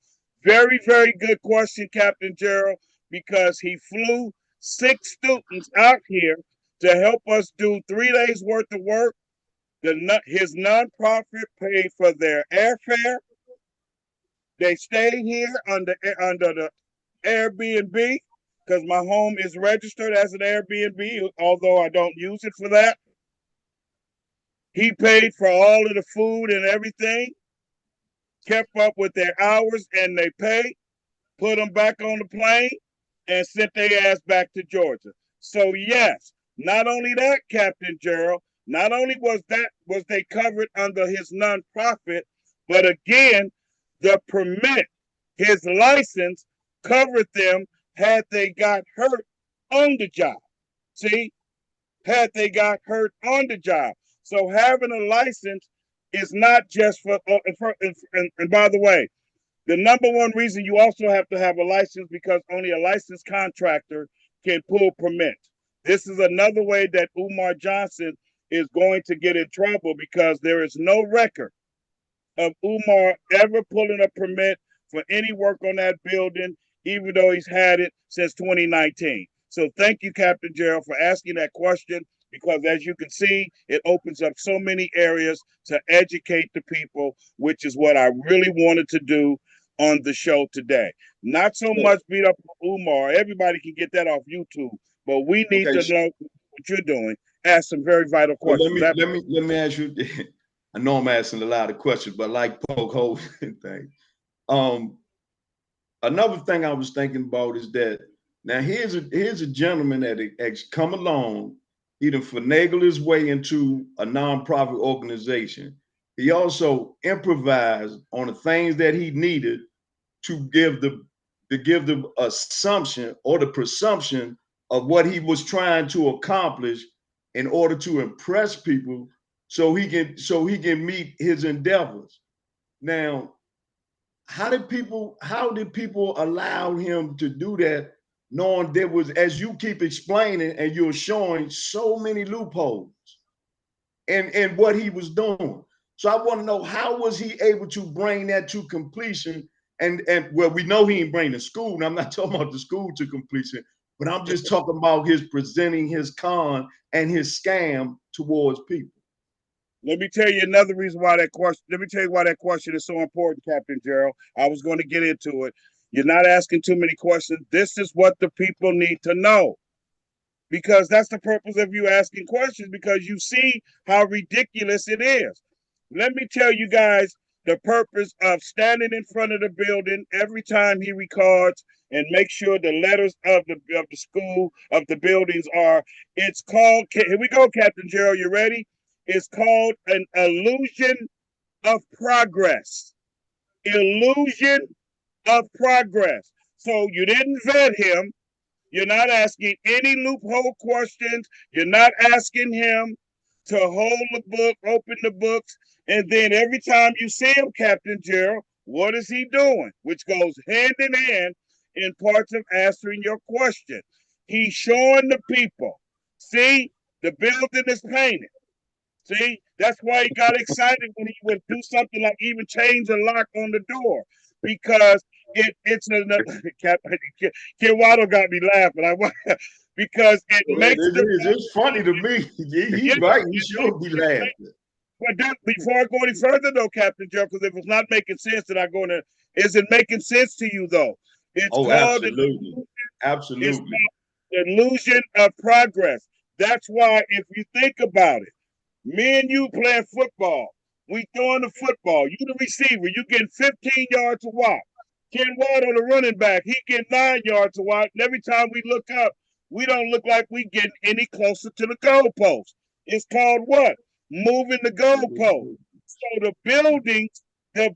C: Very, very good question, Captain Gerald, because he flew 6 students out here to help us do 3 days worth of work. His nonprofit paid for their airfare. They stayed here under the Airbnb because my home is registered as an Airbnb, although I don't use it for that. He paid for all of the food and everything, kept up with their hours and they paid, put them back on the plane, and sent their ass back to Georgia. So yes, not only that, Captain Gerald, not only was they covered under his nonprofit, but again, the permit, his license covered them had they got hurt on the job. See, had they got hurt on the job. So having a license is not just for and by the way, the number one reason you also have to have a license because only a licensed contractor can pull permits. This is another way that Umar Johnson is going to get in trouble because there is no record of Umar ever pulling a permit for any work on that building, even though he's had it since 2019. So thank you, Captain Gerald, for asking that question because as you can see, it opens up so many areas to educate the people, which is what I really wanted to do on the show today. Not so much beat up Umar. Everybody can get that off YouTube, but we need to know what you're doing. Ask some very vital questions.
D: Let me ask you. I know I'm asking a lot of questions, but like poke holes and things. Another thing I was thinking about is that now here's a gentleman that has come along. He done finagled his way into a nonprofit organization. He also improvised on the things that he needed to give the assumption or the presumption of what he was trying to accomplish in order to impress people so he can meet his endeavors. Now, how did people allow him to do that, knowing there was, as you keep explaining and you're showing, so many loopholes in what he was doing? So I want to know, how was he able to bring that to completion and well, we know he ain't bring the school, and I'm not talking about the school to completion, but I'm just talking about his presenting his con and his scam towards people.
C: Let me tell you another reason why that question. Let me tell you why that question is so important, Captain Gerald. I was going to get into it. You're not asking too many questions. This is what the people need to know. Because that's the purpose of you asking questions, because you see how ridiculous it is. Let me tell you guys the purpose of standing in front of the building every time he records and make sure the letters of the school, of the buildings are, it's called, here we go, Captain Gerald, you ready? It's called an illusion of progress. Illusion of progress. So you didn't vet him. You're not asking any loophole questions. You're not asking him to hold the book, open the books, and then every time you see him, Captain Gerald, what is he doing? Which goes hand in hand in parts of answering your question. He's showing the people, see, the building is painted. See, that's why he got excited when he would do something like even change a lock on the door, because it's another. Kid Waddle got me laughing. Because it makes
D: it's funny to me. He's right. He should be laughing.
C: But before I go any further, though, Captain Joe, because if it's not making sense, then I go into. Is it making sense to you, though? It's called
D: absolutely, absolutely.
C: It's called illusion of progress. That's why, if you think about it. Me and you playing football. We throwing the football. You the receiver. You getting 15 yards a wide. Ken Waddle, the running back, he getting 9 yards a wide. And every time we look up, we don't look like we getting any closer to the goalpost. It's called what? Moving the goalpost. So the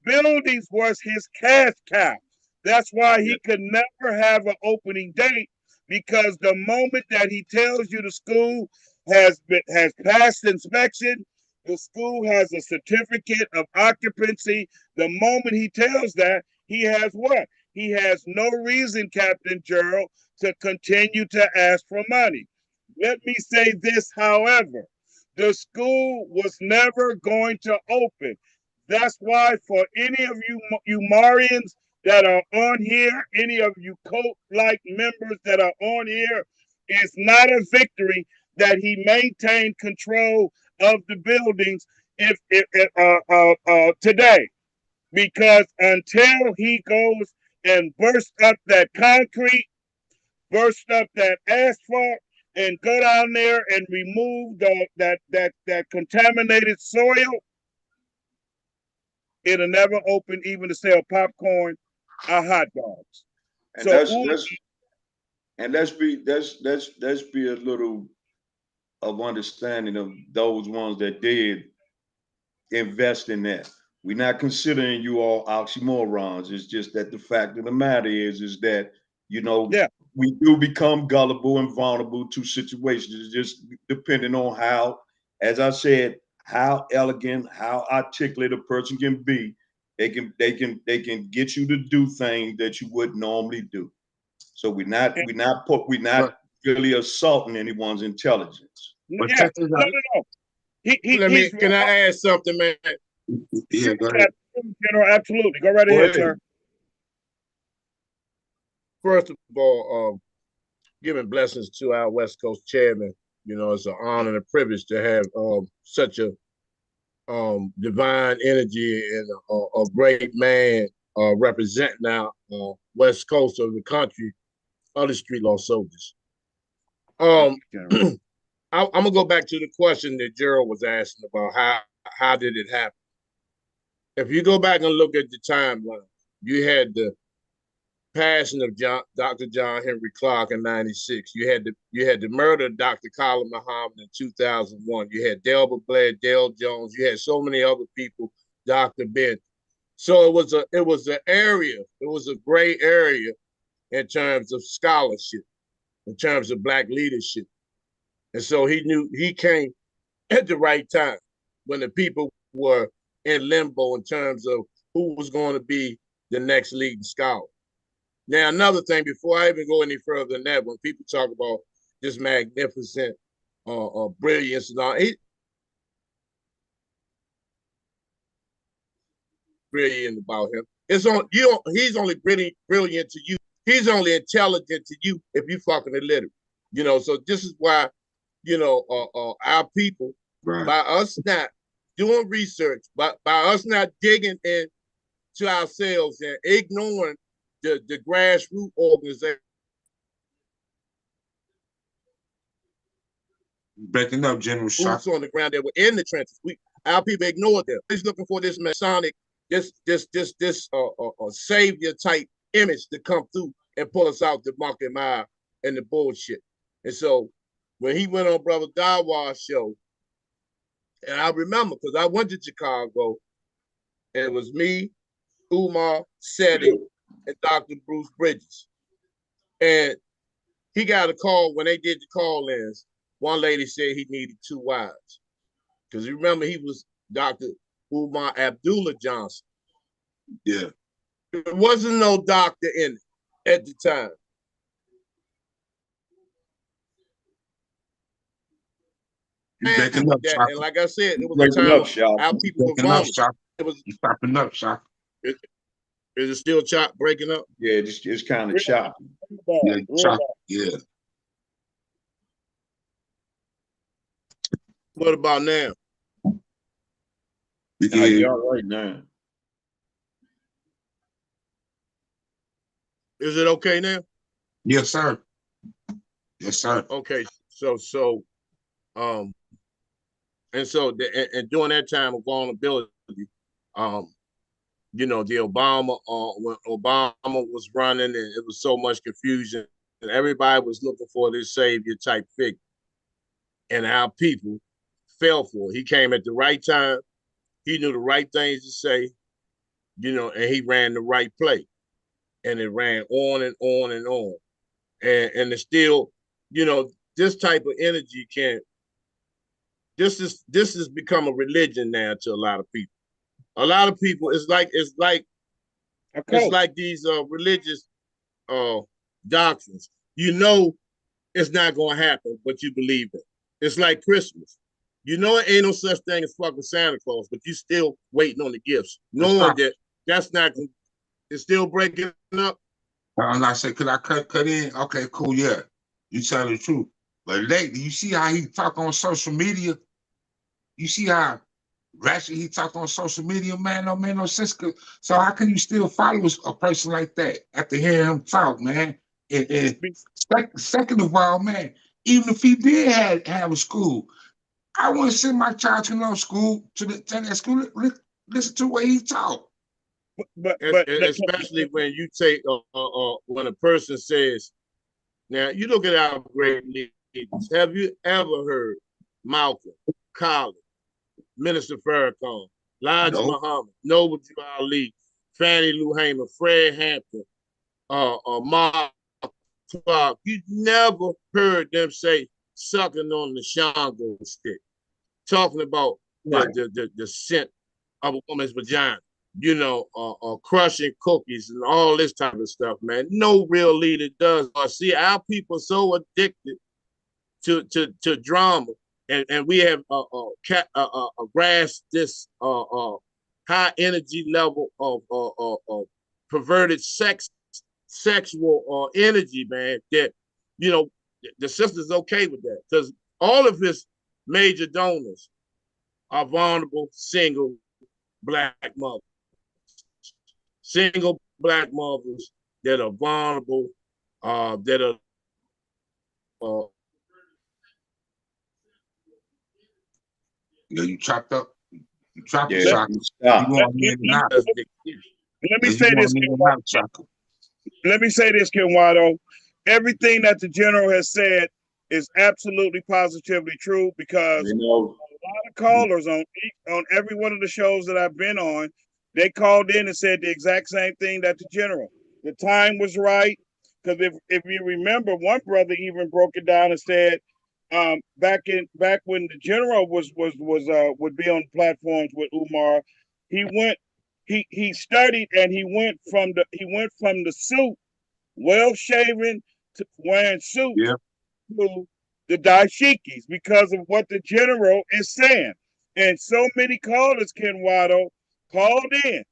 C: buildings was his cash cow. That's why he could never have an opening date, because the moment that he tells you the school has passed inspection, the school has a certificate of occupancy. The moment he tells that, he has what? He has no reason, Captain Gerald, to continue to ask for money. Let me say this, however, the school was never going to open. That's why for any of you Marians that are on here, any of you cult-like members that are on here, it's not a victory that he maintained control of the buildings today, because until he goes and burst up that concrete, burst up that asphalt, and go down there and remove that contaminated soil, it'll never open even to sell popcorn or hot dogs.
D: And
C: so
D: let's be a little of understanding of those ones that did invest in that. We're not considering you all oxymorons. It's just that the fact of the matter is that, we do become gullible and vulnerable to situations. It's just depending on how, as I said, how elegant, how articulate a person can be. They can get you to do things that you wouldn't normally do. So we're not really assaulting anyone's intelligence.
A: But check this out.
E: Can I add something, man?
B: Yeah, go ahead.
C: General, absolutely. Go right ahead, sir.
E: First of all, giving blessings to our West Coast chairman. It's an honor and a privilege to have such a divine energy and a great man representing our West Coast of the country, other street law soldiers. I'm gonna go back to the question that Gerald was asking about how did it happen. If you go back and look at the timeline, you had the passing of Dr. John Henry Clark in '96. You had the murder of Dr. Colin Muhammad in 2001. You had Delbert Blair, Dale Jones. You had so many other people, Dr. Ben. So it was an area. It was a gray area in terms of scholarship, in terms of Black leadership. And so he knew he came at the right time when the people were in limbo in terms of who was going to be the next leading scholar. Now, another thing, before I even go any further than that, when people talk about this magnificent brilliance and all, brilliant about him. It's on you. He's only brilliant to you. He's only intelligent to you if you fucking illiterate. You know, so this is why, you know, our people,
B: Right.
E: by us not doing research, by us not digging into ourselves and ignoring the grassroots organization.
B: Breaking up, General Shock.
E: Boots on the ground that were in the trenches. Our people ignored them. He's looking for this Masonic, this savior type image to come through and pull us out the monkey mile and the bullshit. And so when he went on Brother Dawa's show, and I remember because I went to Chicago, and it was me, Umar, Seti, and Dr. Bruce Bridges. And he got a call when they did the call-ins. One lady said he needed 2 wives. Because you remember he was Dr. Umar Abdullah Johnson.
B: Yeah.
E: There wasn't no doctor in it at the time.
B: Breaking up, Shock.
E: And like I said, it was
D: Breaking
E: a time
D: up, Shock.
E: our people were
B: Breaking up,
E: vulnerable.
B: Shock.
E: It was,
B: You stopping up, Shock.
E: is it still breaking up?
D: Yeah, it's kind of choppy.
B: Yeah, Shock. Yeah.
E: What about now?
B: We can
D: Nah,
B: hear you.
D: you're all right now.
E: Is it okay now?
B: Yes, sir. Yes, sir.
E: Okay, so and so and during that time of vulnerability, you know, the Obama when Obama was running and it was so much confusion and everybody was looking for this savior type figure, and our people fell for it. He came at the right time. He knew the right things to say, you know, and he ran the right play, and it ran on and on and on, and it's still, you know, this type of energy can. This has become a religion now to a lot of people. A lot of people, it's like these religious doctrines. You know, it's not going to happen, but you believe it. It's like Christmas. You know, it ain't no such thing as fucking Santa Claus, but you still waiting on the gifts, knowing that that's not. It's still breaking up.
B: And I said, could I cut in? Okay, cool, yeah. You tell the truth. But lately, you see how he talk on social media? You see how ratchet he talk on social media, man? Don't make no sense. So how can you still follow a person like that after hearing him talk, man? And second of all, man, even if he did have a school, I want to send my child to no school, to that school, listen to what he taught.
C: But
E: Especially when you take when a person says, now you look at our great leaders. Have you ever heard Malcolm, Collins, Minister Farrakhan, Elijah Muhammad, Noble Drew Ali, Fannie Lou Hamer, Fred Hampton, Mark Clark? You never heard them say sucking on the Shango stick, talking about the scent of a woman's vagina, you know, crushing cookies and all this type of stuff, man. No real leader does. See, our people are so addicted to drama, and we have grasped this high energy level of perverted sexual energy, man, that, you know, the sister's okay with that because all of his major donors are vulnerable single black mothers. Single black mothers that are vulnerable, that are
B: Yeah, you chopped up. You chopped
D: Yeah,
B: the Shock.
C: Let me say this, let me say this, Kenwado. Everything that the general has said is absolutely positively true because
D: you know,
C: a lot of callers on every one of the shows that I've been on, they called in and said the exact same thing that the general. The time was right because if you remember, one brother even broke it down and said, back when the general would be on platforms with Umar, he studied and he went from the suit, well shaven, to wearing suits to the dashikis because of what the general is saying. And so many callers, Ken Waddle, called in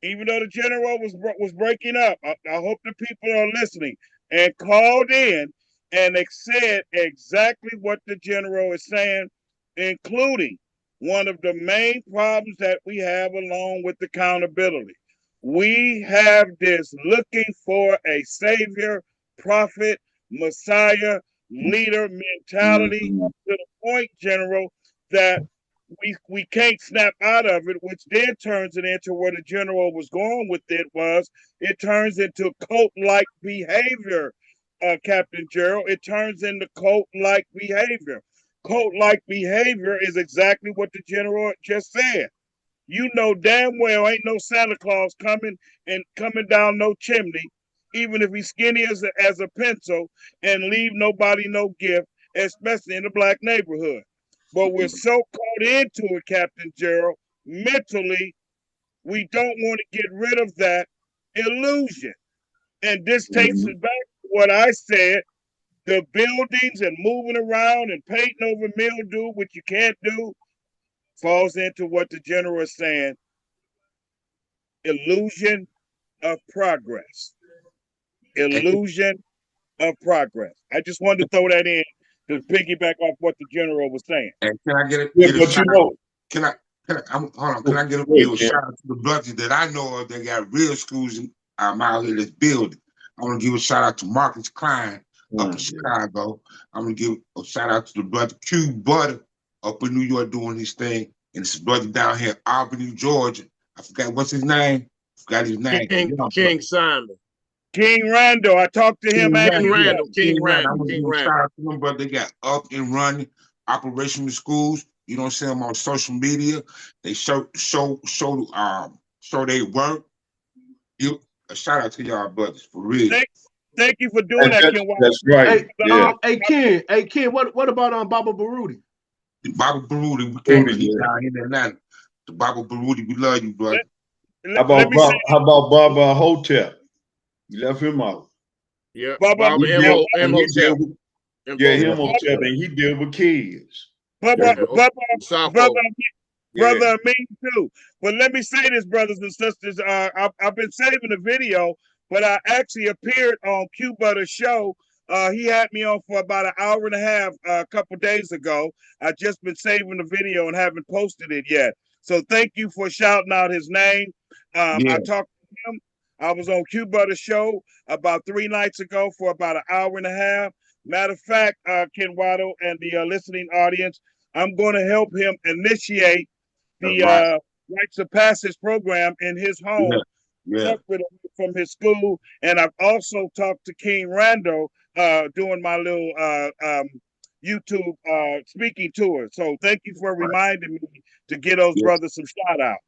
C: even though the general was breaking up, I hope the people are listening and called in and they said exactly what the general is saying, including one of the main problems that we have along with accountability. We have this looking for a savior, prophet, messiah, leader mentality
B: Mhm.
C: to the point, General, that we can't snap out of it, which then turns it into where the general was going with it turns into cult-like behavior, Captain Gerald. It turns into cult-like behavior. Cult-like behavior is exactly what the general just said. You know damn well ain't no Santa Claus coming down no chimney, even if he's skinny as a pencil, and leave nobody no gift, especially in the black neighborhood. But we're so caught into it, Captain Gerald, mentally, we don't want to get rid of that illusion. And this takes
B: Mhm.
C: us back to what I said, the buildings and moving around and painting over mildew, which you can't do, falls into what the general is saying, illusion of progress.
B: Hey,
C: Illusion of progress. I just wanted to throw that in to piggyback off what the general was saying.
B: and can I get
D: Yeah,
B: get a
D: but
B: shout
D: you
B: out?
D: know,
B: Hold on. Can I get
D: go ahead,
B: a
D: Ken.
B: shout out to the brothers that I know of that got real schools out here that's building? I want to give a shout out to Marcus Klein up in
D: Yeah.
B: Chicago. I'm gonna give a shout out to the brother Q Butter up in New York doing his thing, and his brother down here, Albany, Georgia. I forgot what's his name. Forgot his name.
E: King Simon.
C: King Randall, I talked to him
B: King
C: actually.
B: Randall,
E: King
B: I'm
E: Randall.
B: gonna
E: King
B: give a shout
E: Randall.
B: out to them, brother. They got up and running operational schools. You don't see them on social media. They show their work. You a shout out to y'all brothers for real.
C: Thank you for doing
D: And
C: that, Ken White.
D: that's right. Yeah.
A: Hey Ken, what about Baba Baruti?
B: Baba Baruti, we can't.
D: Rudy,
B: He
D: yeah.
B: down here in Atlanta. The Baba Baruti, we love you, brother.
C: Let me say,
D: How about Baba Hotep? You left him out.
E: Yeah.
C: Baba,
E: Baba
B: He deal, and he
E: Imhotep.
B: deal with,
D: Yeah,
E: Imhotep.
D: him Hotep, and he deal with kids.
C: Baba,
E: Yeah.
C: Baba,
E: Sako.
C: brother,
D: Yeah.
C: brother, me too. But let me say this, brothers and sisters. I've been saving the video, but I actually appeared on Q Butter's show. He had me on for about an hour and a half a couple days ago. I just been saving the video and haven't posted it yet. So thank you for shouting out his name.
B: yeah,
C: I talked to him. I was on Q Butter's show about 3 nights ago for about an hour and a half. Matter of fact, Ken Waddle and the listening audience, I'm going to help him initiate the
B: right,
C: rites of passage program in his
B: yeah,
C: home,
B: yeah,
C: separate from his school. And I've also talked to King Randall doing my little YouTube speaking tour. So thank you for
B: right,
C: reminding me to get those
B: yeah,
C: brothers some shout out.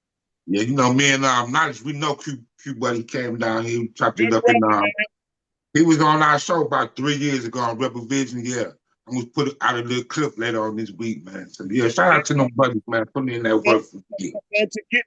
B: yeah. You know, me and Knowledge, we know Q Buddy came down here, we chopped it
C: Good
B: up,
C: brother,
B: and
C: man.
B: he was on our show about 3 years ago on Rebel Vision. Yeah, I'm gonna put out a little clip later on this week, man. So yeah, shout out to them buddies, man, putting in that work for me.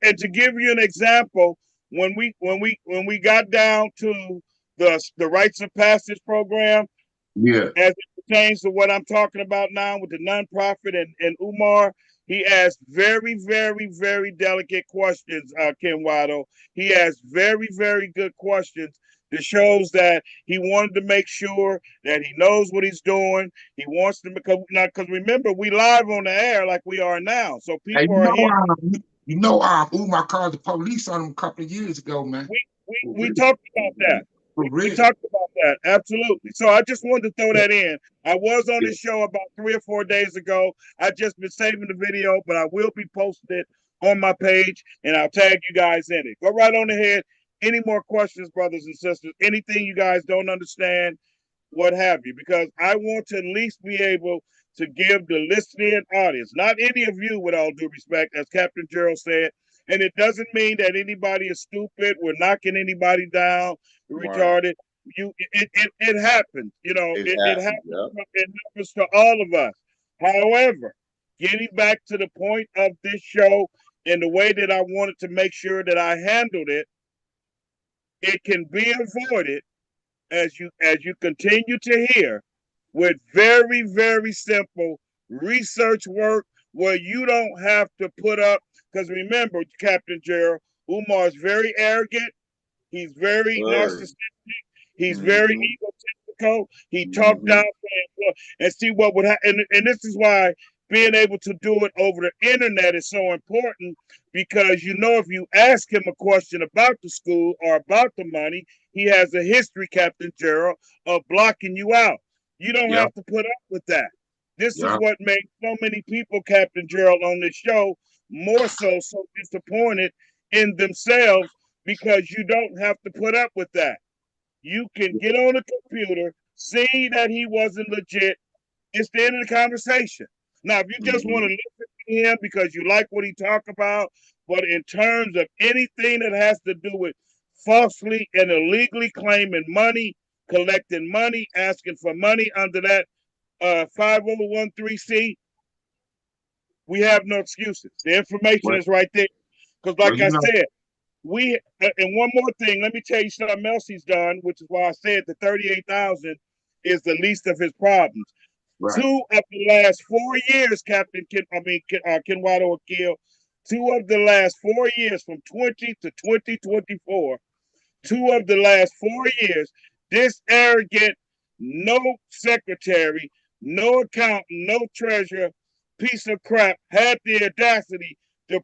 C: And to give you an example, when we got down to the rites of passage program,
B: Yeah,
C: as it pertains to what I'm talking about now with the nonprofit and Umar, he asked very, very, very delicate questions, Ken Waddle. He asked very, very good questions that shows that he wanted to make sure that he knows what he's doing. He wants to, because remember, we live on the air like we are now. So
B: hey,
C: people are here.
B: Umar called the police on him a couple of years ago, man.
C: We talked about that.
B: For
C: We
B: real.
C: talked about that. Absolutely. So I just wanted to throw that in. I was on this show about 3 or 4 days ago. I just been saving the video, but I will be posting it on my page and I'll tag you guys in it. Go right on ahead. Any more questions, brothers and sisters? Anything you guys don't understand, what have you? Because I want to at least be able to give the listening audience, not any of you, with all due respect, as Captain Gerald said. And it doesn't mean that anybody is stupid. We're knocking anybody down,
D: Right.
C: retarded. It happens. It happens.
D: Yeah.
C: It happens to all of us. However, getting back to the point of this show and the way that I wanted to make sure that I handled it, it can be avoided as you continue to hear with very, very simple research work where you don't have to put up, because remember, Captain Gerald, Umar is very arrogant. He's very narcissistic. He's very egotistical. He talked down and see what would happen. And this is why being able to do it over the internet is so important, because if you ask him a question about the school or about the money, he has a history, Captain Gerald, of blocking you out. You don't have to put up with that. This is what made so many people, Captain Gerald, on this show more so disappointed in themselves, because you don't have to put up with that. You can get on the computer, see that he wasn't legit. It's the end of the conversation. Now, if you just want to listen to him because you like what he talked about, but in terms of anything that has to do with falsely and illegally claiming money, collecting money, asking for money under that 5013C, we have no excuses. The information is right there. Because like I said, and one more thing, let me tell you something else he's done, which is why I said the 38,000 is the least of his problems. Right. 2 of the last 4 years, Ken Waddle Akil, 2 of the last 4 years, from 20 to 2024, 2 of the last 4 years, this arrogant, no secretary, no accountant, no treasurer, piece of crap had the audacity to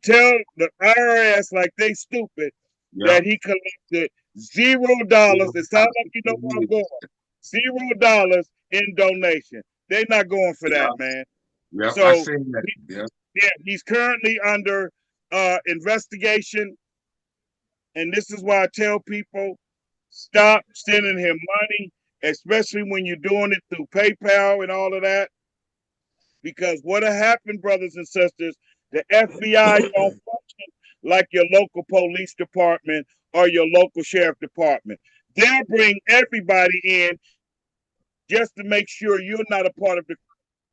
C: tell the IRS, like they stupid, that he collected $0. It sounds like you know where I'm going. $0 in donation. They're not going for that, man.
B: Yeah,
C: so
B: I seen that.
C: He's currently under investigation. And this is why I tell people, stop sending him money, especially when you're doing it through PayPal and all of that. Because what'll happen, brothers and sisters, the FBI don't function like your local police department or your local sheriff department. They'll bring everybody in just to make sure you're not a part of the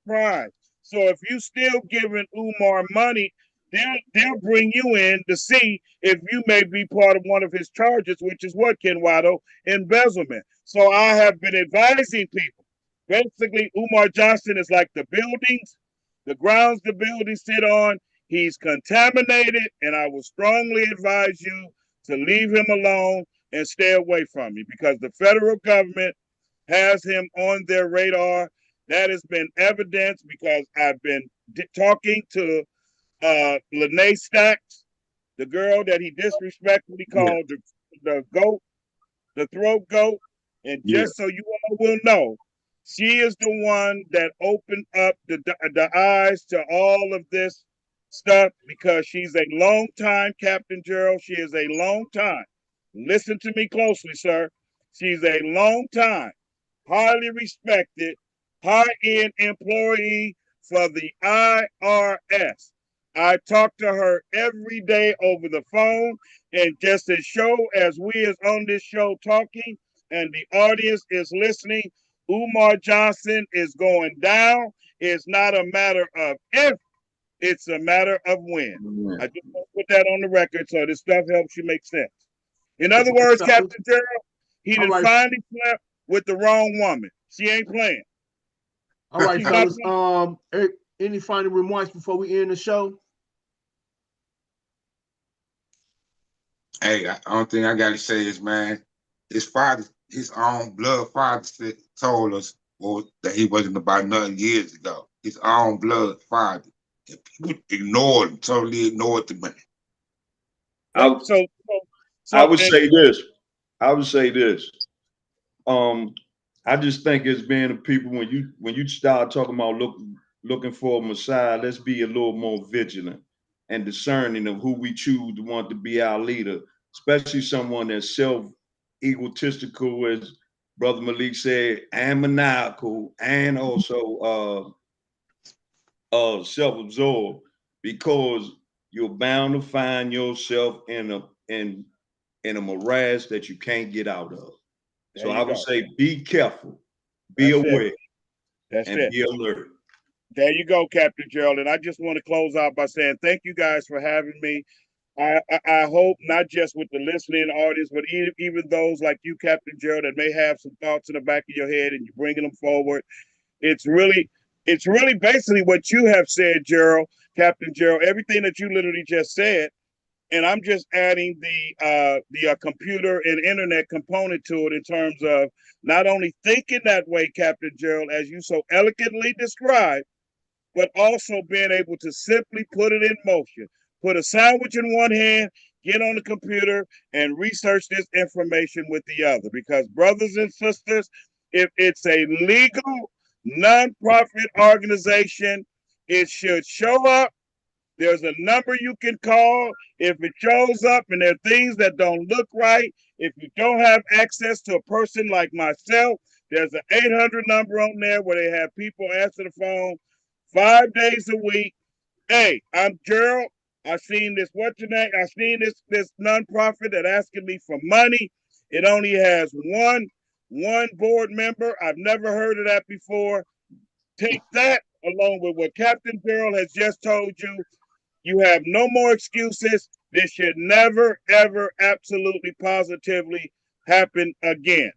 C: crime. So if you still giving Umar money, they'll bring you in to see if you may be part of one of his charges, which is what, Ken Waddle? Embezzlement. So I have been advising people. Basically, Umar Johnson is like the buildings, the grounds the buildings sit on. He's contaminated, and I would strongly advise you to leave him alone and stay away from him, because the federal government has him on their radar. That has been evidenced because I've been talking to Lene Stacks, the girl that he disrespectfully called the goat, the throat goat. And just so you all will know, she is the one that opened up the eyes to all of this stuff, because she's a long time, Captain Gerald. She is a long time. Listen to me closely, sir. She's a long time, highly respected, high-end employee for the IRS. I talk to her every day over the phone, and just as we is on this show talking and the audience is listening, Umar Johnson is going down. It's not a matter of if, it's a matter of when. I just want to put that on the record so this stuff helps you make sense. In other words, Captain Gerald, he done finally slept with the wrong woman. She ain't playing.
A: All right, fellas. Any final remarks before we end the show?
B: Hey, the only thing I gotta say is, man, his father, his own blood father told us that he wasn't about nothing years ago. His own blood father. And people ignored him, totally ignored the man.
D: I would say this. I just think as being a people, when you start talking about looking for a Messiah, let's be a little more vigilant and discerning of who we choose to want to be our leader, especially someone that's self-egotistical, as Brother Malik said, and maniacal, and also self-absorbed, because you're bound to find yourself in a morass that you can't get out of. So I would say be careful, be aware, and be alert.
C: There you go, Captain Gerald. And I just want to close out by saying thank you guys for having me. I hope not just with the listening audience, but even those like you, Captain Gerald, that may have some thoughts in the back of your head and you're bringing them forward. It's really basically what you have said, Gerald, Captain Gerald. Everything that you literally just said and I'm just adding the computer and internet component to it in terms of not only thinking that way, Captain Gerald, as you so elegantly described, but also being able to simply put it in motion. Put a sandwich in one hand, get on the computer, and research this information with the other. Because, brothers and sisters, if it's a legal nonprofit organization, it should show up. There's a number you can call if it shows up and there are things that don't look right. If you don't have access to a person like myself, there's an 800 number on there where they have people answer the phone 5 days a week. Hey, I'm Gerald. I seen this, what's your name? I seen this nonprofit that asking me for money. It only has one board member. I've never heard of that before. Take that along with what Captain Gerald has just told you. You have no more excuses. This should never, ever, absolutely, positively happen again.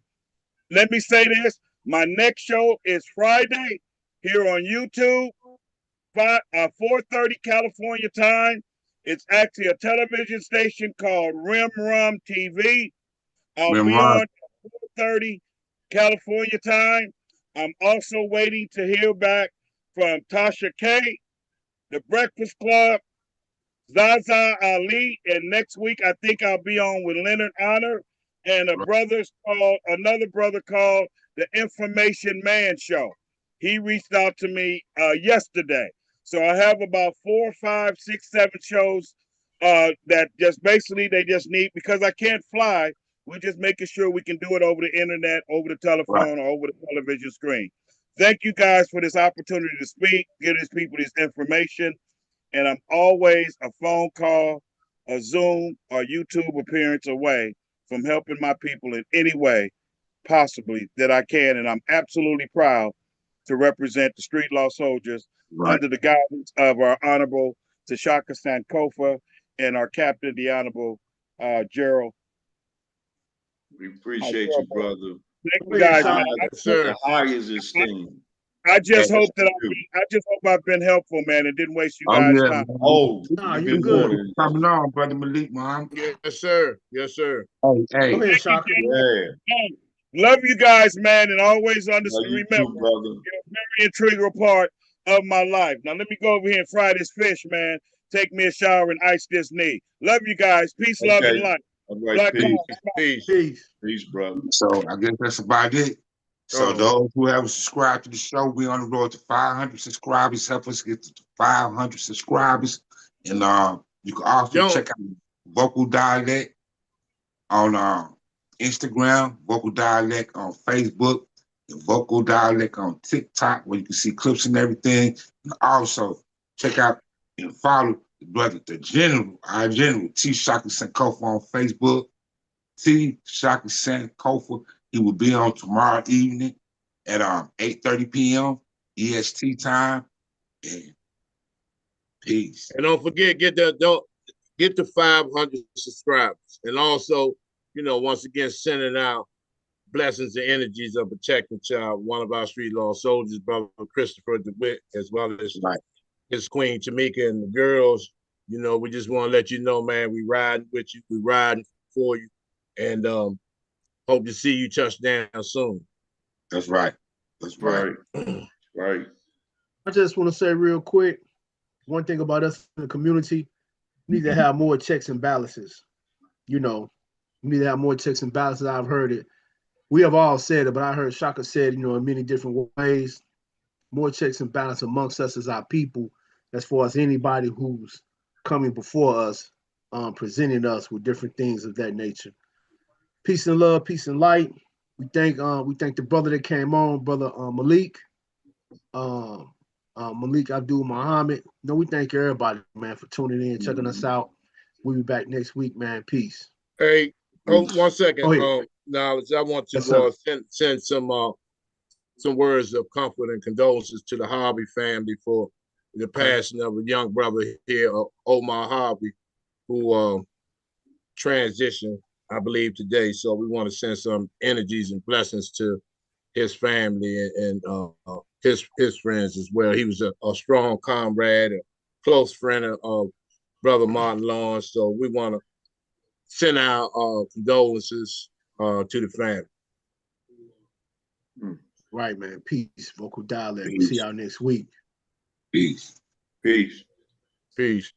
C: Let me say this. My next show is Friday here on YouTube, 4:30 California time. It's actually a television station called Rim Rum TV. I'll be on 4:30 California time. I'm also waiting to hear back from Tasha K, The Breakfast Club, Zaza Ali, and next week I think I'll be on with Leonard Honor and another brother called the Information Man Show. He reached out to me yesterday. So I have about 4, 5, 6, 7 shows that just basically they just need, because I can't fly, we're just making sure we can do it over the internet, over the telephone, or over the television screen. Thank you guys for this opportunity to speak, give these people this information. And I'm always a phone call, a Zoom, or YouTube appearance away from helping my people in any way possibly that I can. And I'm absolutely proud to represent the Street Law Soldiers under the guidance of our Honorable Tashaka Sankofa and our Captain, the Honorable Gerald.
D: We appreciate you, brother.
C: Thank you guys, man.
D: The highest esteem.
C: I just hope I've been helpful, man, and didn't waste you guys' time.
D: Oh,
A: nah, you're good.
B: Coming on, brother Malik Muhammad.
E: Yes, sir. Yes, sir.
B: Hey,
A: Go ahead, Shaka.
D: Yeah.
C: Love you guys, man, and always understand. Remember,
D: too, brother.
C: you're a very integral part of my life. Now, let me go over here and fry this fish, man. Take me a shower and ice this knee. Love you guys. Peace, love, and light.
D: All right,
E: Peace.
D: Peace, brother.
B: so I guess that's about it. So those who haven't subscribed to the show, we're on the road to 500 subscribers. Help us get to 500 subscribers. And you can also check out Vocal Dialect on Instagram, Vocal Dialect on Facebook, and Vocal Dialect on TikTok, where you can see clips and everything. And also check out and follow the brother, our general, T. Shaka Sankofa on Facebook. T. Shaka Sankofa. He will be on tomorrow evening at 8:30 p.m. EST time. And peace.
E: And don't forget, get the 500 subscribers. And also, once again, sending out blessings and energies of protecting child, one of our Street Law Soldiers, brother Christopher DeWitt, as well as his queen Tamika and the girls. We just want to let you know, man, we riding with you, we riding for you, and hope to see you touch down soon.
B: That's right.
D: Right.
A: I just want to say real quick, one thing about us in the community, we need to have more checks and balances. We need to have more checks and balances. I've heard it. We have all said it, but I heard Shaka said, in many different ways, more checks and balances amongst us as our people, as far as anybody who's coming before us, presenting us with different things of that nature. Peace and love, peace and light. We thank the brother that came on, brother Malik, Malik Abdul Muhammad. We thank everybody, man, for tuning in, checking us out. We'll be back next week, man. Peace.
E: Hey, 1 second. Knowledge. I want to send some words of comfort and condolences to the Harvey family for the passing of a young brother here, Omar Harvey, who transitioned, I believe, today. So we want to send some energies and blessings to his family and his friends as well. He was a strong comrade, a close friend of brother Martin Lawrence. So we want to send our condolences to the family.
A: Right, man. Peace. Vocal dialect. See
B: Peace.
A: y'all next week.
B: Peace.
D: Peace.
E: Peace.